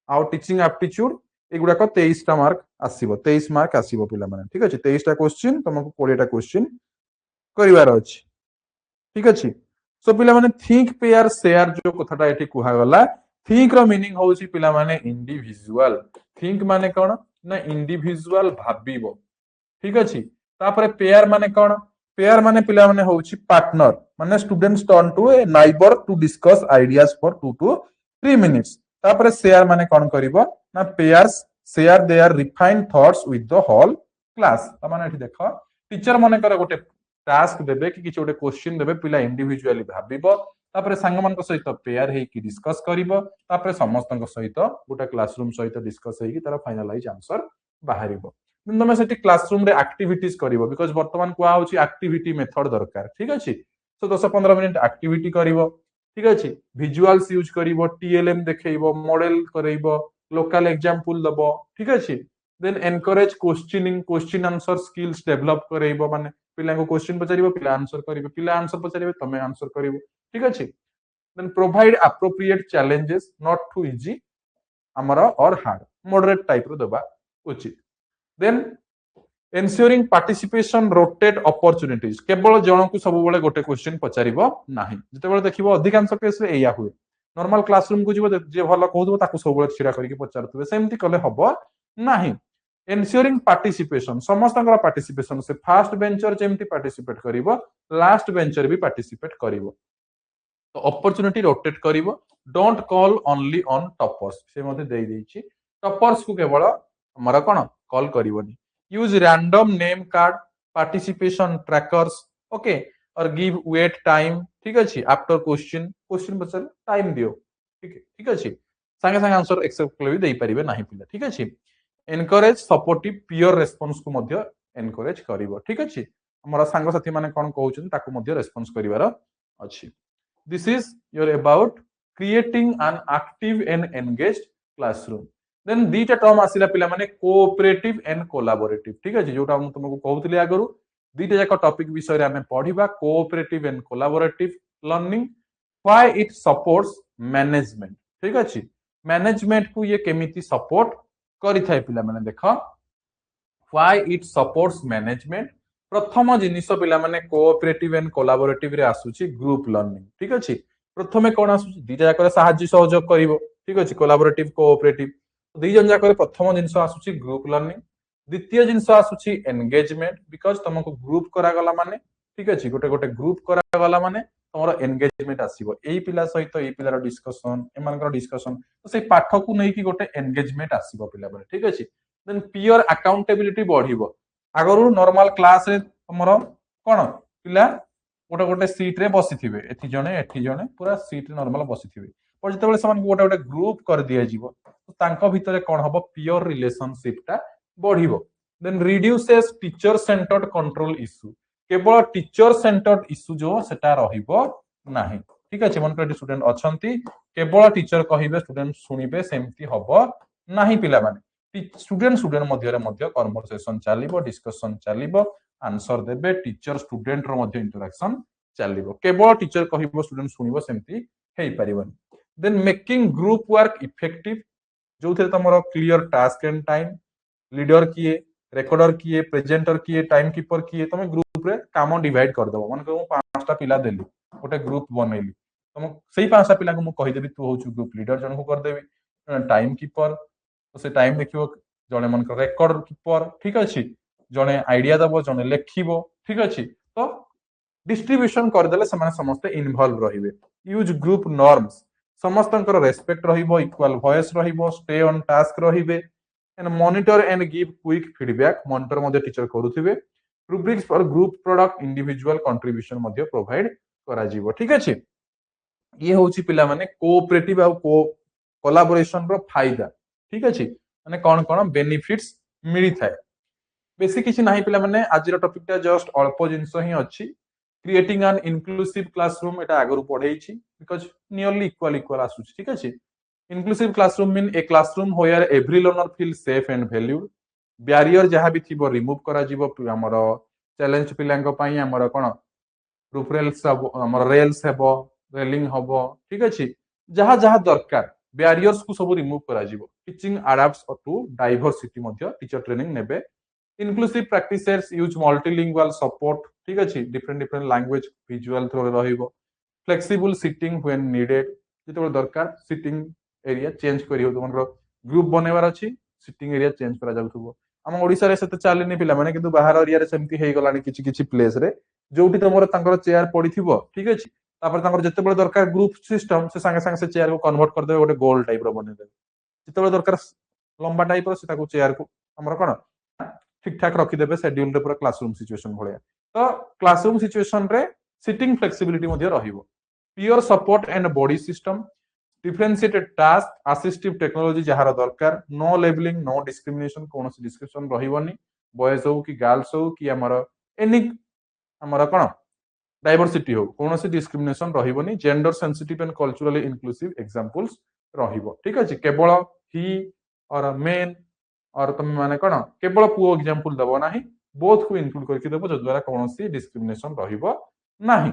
आउ टीचिंग एप्टीट्यूड एगुडा को 23 टा मार्क आसीबो 23 मार्क आसीबो पिला माने ठीक अछि 23 टा क्वेश्चन तुमको 20 टा क्वेश्चन करिवार अछि ठीक अछि सो पिला माने थिंक पेयर शेयर जो कथाटा एठी कुहा गला थिंक रो मीनिंग होउची पिला माने इंडिविजुअल थिंक माने कोन ना इंडिविजुअल भाबिबो ठीक अछि तापरे पेयर माने कोन पेयर माने पिला माने होउची पार्टनर माने students turn to a neighbour to discuss ideas for 2 to 3 minutes तापरे शेयर माने कोन करिवो ना pairs share their refined thoughts with the whole class त माने एठी देखो टीचर माने कर गोटे टास्क देबे कि किछ गोटे क्वेश्चन देबे पिला इंडिविजुअली भाबिबो तापरे संग मान सहित पेयर हे कि डिस्कस करिवो तापरे समस्त सहित गोटे क्लासरूम सहित डिस्कस हे कि तार फाइनलाइज आंसर बाहरिबो तुम से क्लासरूम रे एक्टिविटीज करिवो बिकॉज वर्तमान कुआ होची एक्टिविटी मेथड दरकार ठीक अछि सो 10-15 मिनिट एक्टिविटी करिवो ठीक अछि विजुअल्स यूज करिवो टीएलएम देखैबो मॉडल करैबो लोकल एग्जांपल दबो ठीक अछि then encourage question answer skills develop करैबो माने पिला को क्वेश्चन पचारिबो पिला आंसर करिवो पिला आंसर पचारिबो तमे आंसर करिवो ठीक अछि then provide appropriate challenges not too easy हमरा और हार्ड मॉडरेट टाइप रो दबा उचित then ensuring participation rotate opportunities केवल जन को सब बेले गोटे क्वेश्चन पचारिबो नाही जते बेले देखिबो अधिकांश केस रे एया हुए नॉर्मल क्लासरूम को जीवो जे भलो कहउबो ताको सब बेले छिरा करके पचारतबे सेमति कले हबो नाही एन्श्योरिंग पार्टिसिपेशन समस्त पार्टिसिपेशन से फास्ट बेंचर जेमति पार्टिसिपेट करिवो लास्ट बेंचर भी पार्टिसिपेट करिवो तो अपॉर्चुनिटी रोटेट करिवो don't call only on toppers से मते देई देछि टॉपर्स को केवल हमरा कोन कॉल करिवोनी use random name card participation trackers okay और गिव वेट टाइम ठीक अछि आफ्टर क्वेश्चन बचल टाइम दियो ठीक अछि संगे संगे आंसर एक्सेप्ट भी देई परिबे नाही पिला ठीक अछि एनकरेज सपोर्टिव पियर रेस्पॉन्स को मध्य एनकरेज करिवो ठीक अछि हमरा संग साथी माने कोन कहउछन ताको मध्य रेस्पॉन्स करिवार अछि this is your about creating an active and engaged classroom then दीटा टर्म आसिला पिला माने कोऑपरेटिव एंड कोलैबोरेटिव ठीक अछि जोटा हम तुमको कहउतली आगरु दीटा जाक टॉपिक विषय रे हमें पढिबा cooperative and collaborative learning why it supports management ठीक अछि मैनेजमेंट को ये केमिति सपोर्ट करि थाए पिला माने देखो व्हाई इट सपोर्ट्स मैनेजमेंट प्रथम जिनिस पिला माने कोऑपरेटिव एंड कोलैबोरेटिव रे आसुची ग्रुप लर्निंग ठीक अछि प्रथमे कोन आसुची दीटा जाक सहाय्य सहयोग करिवो ठीक अछि कोलैबोरेटिव कोऑपरेटिव दुई जन जाक प्रथम जिनिस आसुची ग्रुप लर्निंग द्वितीय जिनिस आसुची एंगेजमेंट बिकॉज तुमको ग्रुप करा गला माने ठीक अछि गोटे गोटे ग्रुप करा गला माने तमरो एंगेजमेंट आसीबो एई पिला सहित एई पिलार डिस्कशन एमानकर डिस्कशन तो से पाठ को नै कि गोटे एंगेजमेंट आसीबो पिला बरे ठीक अछि देन पियर अकाउंटेबिलिटी बढ़िबो आगरु नॉर्मल क्लास रे तमरो कोन पिला गोटे गोटे सीट रे बसिथिबे एथि जणे पूरा सीट रे नॉर्मल बसिथिबे पर जते बेले समान गोटे गोटे ग्रुप कर दिया जीवो तो तांको भितरे कोन हबो पियर रिलेशनशिप टा बढ़िबो then reduces teacher centred control issue केवल टीचर सेंटर्ड इश्यू जो सेटा रहिबो नाही ठीक अछि मन कर स्टूडेंट अछंती केवल टीचर कहिबे स्टूडेंट सुनिबे सेमति हबो नाही पिला माने स्टूडेंट मध्य रे मध्य कन्वर्सेशन चलिबो डिस्कशन चलिबो आंसर देबे टीचर स्टूडेंट रो मध्य इंटरेक्शन चलिबो केवल टीचर कहिबो स्टूडेंट सुनिबो सेमति हेई परिबो then making group work effective जो थे तमरो clear task and time leader किए रेकॉर्डर किए प्रेजेंटर किए टाइम कीपर किए तुम ग्रुप रे काम डिवाइड कर दबो मन को पांचटा पिला देली गोटे ग्रुप बनैली तुम सेही पांचटा पिला को मु कहि देबी तू होछु ग्रुप लीडर जन को कर देबी टाइम कीपर तो से टाइम देखिबो जने मन को रेकॉर्ड कीपर ठीक अछि जने आइडिया दबो जने लेखिबो ठीक अछि तो डिस्ट्रीब्यूशन कर देले समान समस्त इन्वॉल्व रहिबे यूज ग्रुप नॉर्म्स समस्तंकर रेस्पेक्ट रहिबो इक्वल वॉइस रहिबो स्टे ऑन टास्क रहिबे and monitor and give quick feedback monitor मध्ये टीचर करूथिबे rubrics for group product individual contribution मध्ये प्रोवाइड करा जीवो ठीक अछि ये होची पिला माने कोऑपरेटिव आ को कोलैबोरेशन रो फायदा ठीक अछि माने कोन कोन बेनिफिट्स मिली थाए बेसी किछि नाही पिला माने आज रो टॉपिक ता जस्ट अल्प जिंस ही अछि क्रिएटिंग एन इनक्लूसिव क्लासरूम एटा आगरु पढेइछि बिकॉज़ नियरली इक्वल आसु ठीक अछि inclusive classroom mean a classroom where every learner feel safe and valued barrier जहां भी थिबो रिमूव करा जीवो हमरो चैलेंज पिलांको पई हमरो कोन प्रूफ रेल्स हमरो रेल्स हेबो रेलिंग हबो ठीक अछि जहां जहां दरकार बैरियर्स को सब रिमूव करा जीवो टीचिंग अडॉप्ट्स टू डाइवर्सिटी मध्ये टीचर ट्रेनिंग नेबे inclusive practices use multilingual support ठीक अछि different different language visual through रहिबो फ्लेक्सिबल सिटिंग व्हेन नीडेड जेतो दरकार सिटिंग एरिया चेंज करियो तुमरो ग्रुप बनेवार अछि सिटिंग एरिया चेंज करा जाउथबो हम ओडिसा रे सेते चालिनी पिला माने किंतु बाहर एरिया रे सेमति हेई गलानी किछि किछि प्लेस रे जोउठी तमरो तांकर चेयर पडिथिबो ठीक अछि तापर तांकर जते बेले दरकार ग्रुप सिस्टम से संगे संगे से चेयर को कन्वर्ट कर देबे गोटे गोल टाइप रो बने देबे जते बेले दरकार लंबा टाइप रो से ताको चेयर को हमरो कोन ठीक ठाक रखी देबे शेड्यूल रे पूरा क्लासरूम सिचुएशन भलिया तो क्लासरूम सिचुएशन रे सिटिंग फ्लेक्सिबिलिटी मध्ये रहिबो peer support and buddy system differentiated task assistive technology जहार दरकार नो लेबलिंग नो डिस्क्रिमिनेशन कौन डिस्क्रिप्शन रहिबोनी बॉयज हो कि गर्ल्स हो कि हमर एनी हमर कोन डाइवर्सिटी हो कौन डिस्क्रिमिनेशन रहिबोनी gender sensitive and culturally inclusive examples रहिबो ठीक अछि केवल ही और मेन और तुम माने कोन केवल पुओ एग्जांपल दबो नाही बोथ को इंक्लूड करके देबो जद्वारा कौन डिस्क्रिमिनेशन रहिबो नाही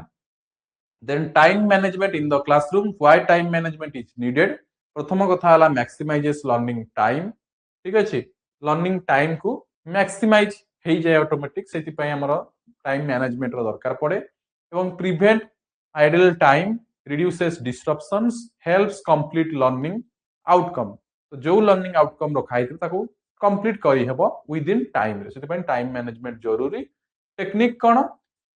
then time management in the classroom why time management is needed प्रथम कथा हला मैक्सिमाइजेस लर्निंग टाइम ठीक अछि लर्निंग टाइम को मैक्सिमाइज हेई जाय ऑटोमेटिक सेति पय हमर टाइम मैनेजमेंट रो दरकार पड़े एवं prevent idle time reduces disruptions helps complete learning outcome तो जो लर्निंग आउटकम रखाई ताको कंप्लीट करी हेबो विद इन टाइम रे सेति पय टाइम मैनेजमेंट जरूरी टेक्निक कोन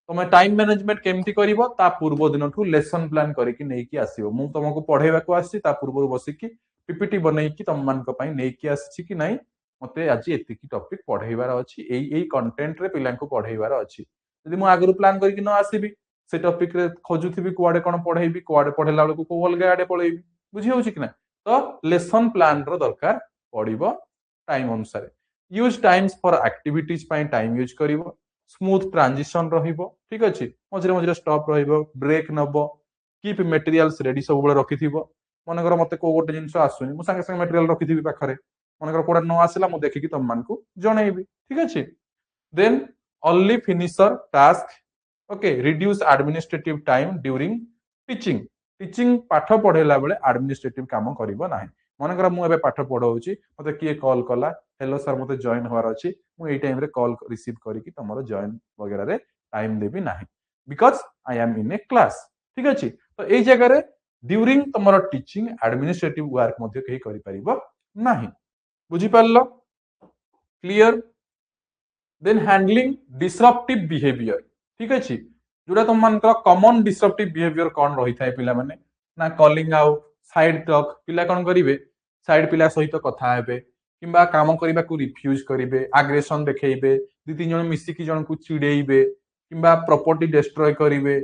तुम टाइम मैनेजमेंट केमती करिवो ता पूर्व दिन ठू लेसन प्लान करिकि नेकी आसीबो मु तुमको पढेबा को आसी ता पूर्व बसिकी पीपीटी बनैकी तुम मान को पई नेकी आसी कि नाही मते आज एतिकी टॉपिक पढेबार अछि एई कंटेंट रे पिलांको पढेबार अछि यदि मु आगरु प्लान करिकि न आसीबी से टॉपिक रे खोजुथिबी कुआडे कोन पढेबी कुआडे पढेला बेलको को अलगा आडे पढेबी बुझी होछि कि ना तो लेसन प्लान रो दरकार पडिबो टाइम अनुसार यूज टाइम्स फॉर एक्टिविटीज पई टाइम यूज करिवो स्मूथ ट्रांजिशन रहिबो ठीक अछि मझरे मझरे स्टॉप रहिबो ब्रेक नबो कीप मटेरियल्स रेडी सब बेले रखिथिबो मनकर मते को गोटे जिंस आसुनी मु संगे संगे मटेरियल रखिथिबी पाखरे मनकर कोडा न आसिला मु देखि कि तुम मान को जणैबी ठीक अछि then only finisher task okay reduce administrative time during teaching teaching पाठ पढेला बेले एडमिनिस्ट्रेटिव काम करिवो नाही मनकर मु एबे पाठ पढौची मते किए कॉल कला हेलो सर मते जॉइन होवार अछि मु एई टाइम रे कॉल रिसीव करिकि तमरो जॉइन वगैरह रे टाइम देबी नाही because I am in a class ठीक अछि तो एई जगह रे ड्यूरिंग तमरो टीचिंग एडमिनिस्ट्रेटिव वर्क मध्ये कहि करि परिबो नाही बुझी पारलो clear then handling disruptive behaviour ठीक अछि जोडा तुम मानकर कॉमन डिसरप्टिव बिहेवियर कोन रही थाए पिला माने ना कॉलिंग आउट साइड टॉक पिला कोन करिवे साइड पिला सहित कथा हेबे किंबा काम करिबा को रिफ्यूज करिवे एग्रेशन देखेइबे दि तीन जण मिसी की जण को चिडेइबे किंबा प्रॉपर्टी डिस्ट्रॉय करिवे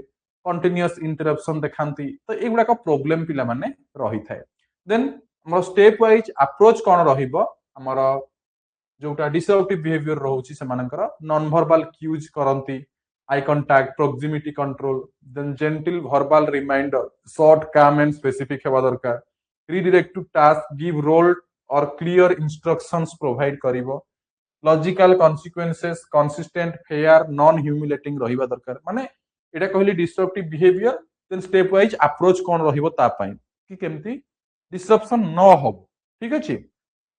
कंटीन्यूअस इंटरप्शन देखांती तो एगुडा को प्रॉब्लम पिला माने रही थाए देन हमर स्टेप वाइज अप्रोच कोन रहिबो हमर जोटा डिसरप्टिव बिहेवियर रहउची से मानकर नॉन वर्बल क्यूज करंती eye contact proximity control then gentle verbal reminder short calm and specific हेबा दरकार redirect to task give role और क्लियर इंस्ट्रक्शंस प्रोवाइड करिवो logical consequences consistent fair non humiliating रहिबा दरकार माने एटा कहली disruptive behaviour then step wise approach कोन रहिबो ता पई कि केमती डिसरप्शन न हो ठीक अछि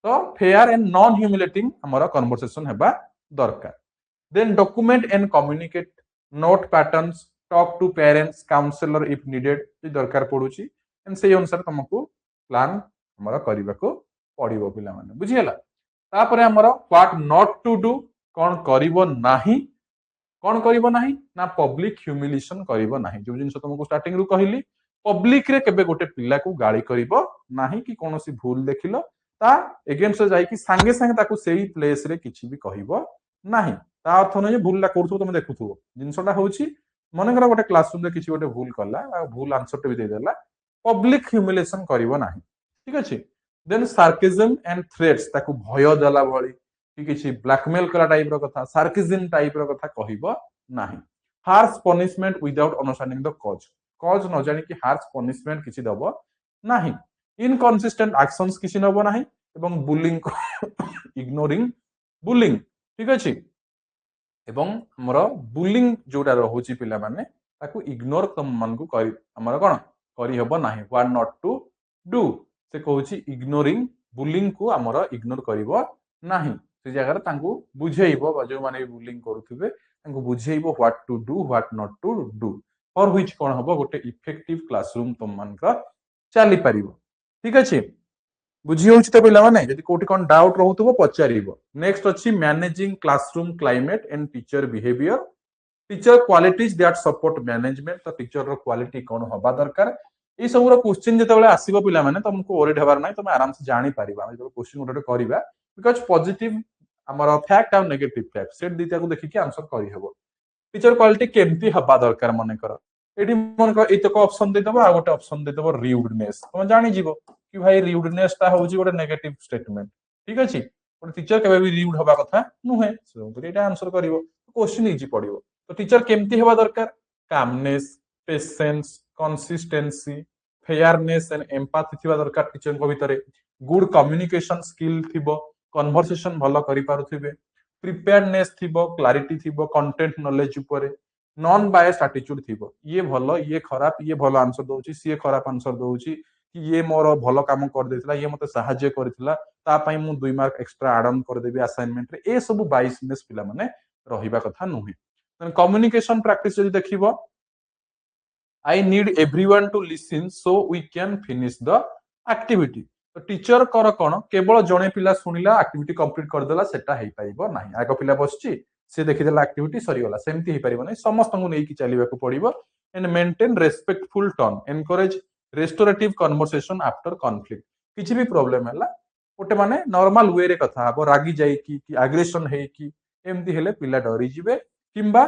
तो फेयर एंड नॉन ह्यूमिलेटिंग हमारा कन्वर्सेशन हेबा दरकार then document and communicate note patterns talk to parents counsellor if needed जे दरकार पडुची एंड से अनुसार तुमको प्लान हमारा करबा को पड़िबो पिला माने बुझियला तापरे हमारा व्हाट नॉट टू डू कोन करिवो नाही कोन करिवो नाही ना पब्लिक ह्यूमिलिएशन करिवो नाही जो जिंस तुमको स्टार्टिंग रु कहली पब्लिक रे केबे गोटे पिला को गाली करिवो नाही कि कोनोसी भूल देखिलो ता एगेंस्ट जाई कि संगे संगे ताकू सेही प्लेस रे किछि भी कहिवो नाही ता अर्थ नै जे भूलला करथु तमे देखुथु जिंसटा होउची मनकर गोटे क्लासरूम रे किछि गोटे भूल कला आ भूल आंसर टे भी दे देला पब्लिक ह्यूमिलेशन करिवो नाही ठीक अछि देन सार्केजम एंड थ्रेट्स ताकू भय देला भली कि किछि ब्लैकमेल कला टाइप रो कथा सार्केजम टाइप रो कथा कहिवो नाही harsh punishment without understanding the cause न जानि कि हार्श पनिशमेंट किछि दबो नाही इनकंसिस्टेंट एक्शंस किछि नबो नाही एवं बुलिंग को इग्नोरिंग बुलिंग ठीक अछि एवं हमर बुलिंग जोटा रहउची पिला माने ताकू इग्नोर तम मन को करी हमर कोन करी हबो नाही व्हाट नॉट टू डू से कहउची इग्नोरिंग बुलिंग को हमर इग्नोर करिवो नाही से जगह तांको बुझेइबो जो माने बुलिंग करूथिबे तांको बुझेइबो what to do what not to do for which कोन हबो गोटे इफेक्टिव क्लासरूम तम मन का चली परिबो ठीक अछि बुझी होउची त पिला माने यदि कोठी कोन डाउट रहउतबो पचारिबो नेक्स्ट अछि managing classroom climate and teacher behaviour teacher qualities that support management तो टीचर रो क्वालिटी कोन हबा दरकार ई सब रो क्वेश्चन जते बेले आसीबो पिला माने तुमको ओरिड हबार नै तुम आराम से जानि परिबा हम जो क्वेश्चन गोटे करबा बिकॉज़ पॉजिटिव हमर फैक्ट और नेगेटिव फैक्ट सेट दिता को देखि के आंसर करि हबो टीचर क्वालिटी केमती हबा दरकार मने कर एठी मन को एतक ऑप्शन दे दबो आ गोटे ऑप्शन दे दबो रिउडनेस तुम जानि जीवो कि भाई रिउडनेस ता होउची गोटे नेगेटिव स्टेटमेंट ठीक अछि गोटे टीचर केबे भी रिउड हबा कथा नुहे से एटा आंसर करिवो क्वेश्चन इजी पड़िवो तो टीचर केमती हबा दरकार calmness patience consistency fairness and empathy थिबा दरकार टीचर को भितरे गुड कम्युनिकेशन स्किल थिबो कन्वर्सेशन भलो करि पारुथिबे प्रिपेयरनेस थिबो क्लैरिटी थिबो कंटेंट नॉलेज ऊपर नॉन बायस एटीट्यूड थिबो ये भलो ये खराब ये भलो आंसर दोउची सी खराब आंसर दोउची कि ये मोर भलो काम कर देथिला ये मते सहाय्य करथिला ता पई मु 2 मार्क एक्स्ट्रा ऐड ऑन कर देबी असाइनमेंट रे ए सब 22 पिला माने रहिबा कथा नुहे कम्युनिकेशन प्रैक्टिस जदि देखिबो I need everyone to listen so we can finish the activity. तो टीचर कर कोन केवल जणे पिला सुनिला एक्टिविटी कंप्लीट कर देला सेटा हेई पाइबो नाही आगो पिला बसची से देखि देला एक्टिविटी सरी गला सेमती हेई परिबो नाही समस्त को नेकी चलीबा को पड़िबो and maintain respectful tone encourage restorative conversation after conflict किछि भी प्रॉब्लम हैला ओटे माने नॉर्मल वे रे कथा हबो रागी जाई कि एग्रेशन हेई कि एमती हेले पिला डरी जिवे किंबा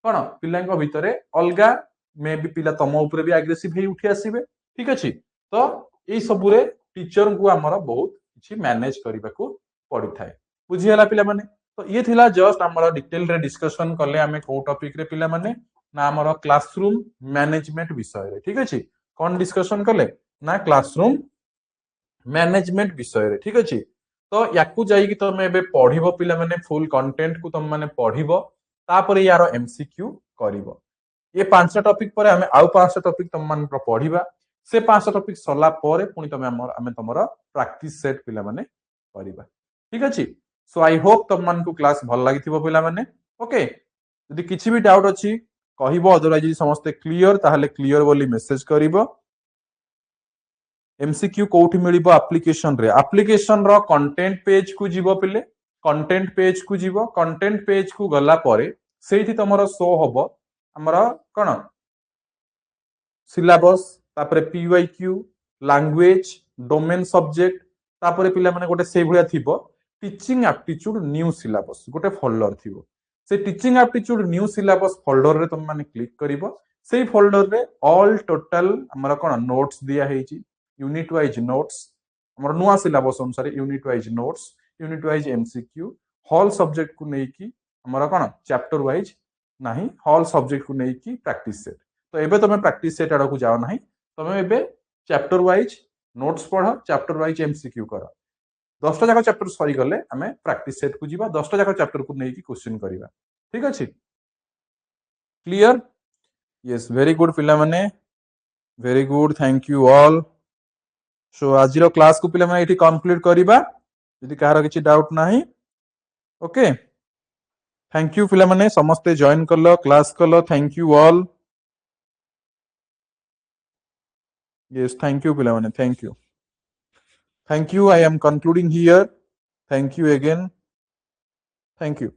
कोन पिलांको भितरे अलगा मे भी पिला तम ऊपर भी एग्रेसिव हे उठी आसीबे ठीक अछि तो एई सबुरे टीचर को हमर बहुत किछि मैनेज करबा को पड़ी थाए बुझी हला पिला माने तो ये थिला जस्ट हमर डिटेल रे डिस्कशन करले हमें को टॉपिक रे पिला माने ना हमर क्लासरूम मैनेजमेंट विषय रे ठीक अछि कोन डिस्कशन करले ना क्लासरूम मैनेजमेंट विषय रे ठीक अछि तो याकू जाई कि तमे बे पढिबो पिला माने फुल कंटेंट को तम माने पढिबो तापर यार एमसीक्यू करिवो ये 5टा टॉपिक पर हमें आउ 5टा टॉपिक तम मान पढिबा से 5टा टॉपिक सला परे पुनी तमे हमें तमरा प्रैक्टिस सेट पिला माने करिबा ठीक अछि सो आई होप तम मान को क्लास भल लागिथिबो पिला माने ओके यदि किछि भी डाउट अछि कहिबो अदरवाइज समस्त क्लियर ताहले क्लियर बोली मेसेज करिवो एमसीक्यू कोठी मिलिबो एप्लीकेशन रो कंटेंट पेज को जीवो पिले कंटेंट पेज को जीवो कंटेंट पेज को गला परे सेठी तमरो शो होबो हमरा कोन सिलेबस तापरे पीवाईक्यू लैंग्वेज डोमेन सब्जेक्ट तापरे पिला माने गोटे से भलिया थिबो टीचिंग एप्टीट्यूड न्यू सिलेबस गोटे फोल्डर थिबो से teaching aptitude new syllabus folder रे तुम माने क्लिक करिवो सेही फोल्डर रे ऑल टोटल हमरा कोन नोट्स दिया हेची यूनिट वाइज नोट्स हमरा नुवा सिलेबस अनुसार unit wise notes unit wise MCQ whole subject को नै कि हमरा कोन चैप्टर वाइज नाही होल सब्जेक्ट को नै कि प्रैक्टिस सेट तो एबे तमे प्रैक्टिस सेट आडा को जाओ नाही तमे एबे चैप्टर वाइज नोट्स पढ चैप्टर वाइज एमसीक्यू कर 10टा जाक चैप्टर सरी गले हमें प्रैक्टिस सेट को जीवा 10टा जाक चैप्टर को नै कि क्वेश्चन करिवा ठीक अछि क्लियर यस वेरी गुड पिला माने very good thank you all so आज रो क्लास को पिला माने एठी कंप्लीट करिवा यदि कहार किछि डाउट नाही ओके थैंक यू पिला माने समस्त जॉइन करलो क्लास करलो thank you all yes thank you पिला माने thank you I am concluding here thank you again thank you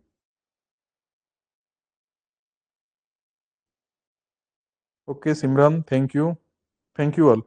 okay Simran thank you thank you all.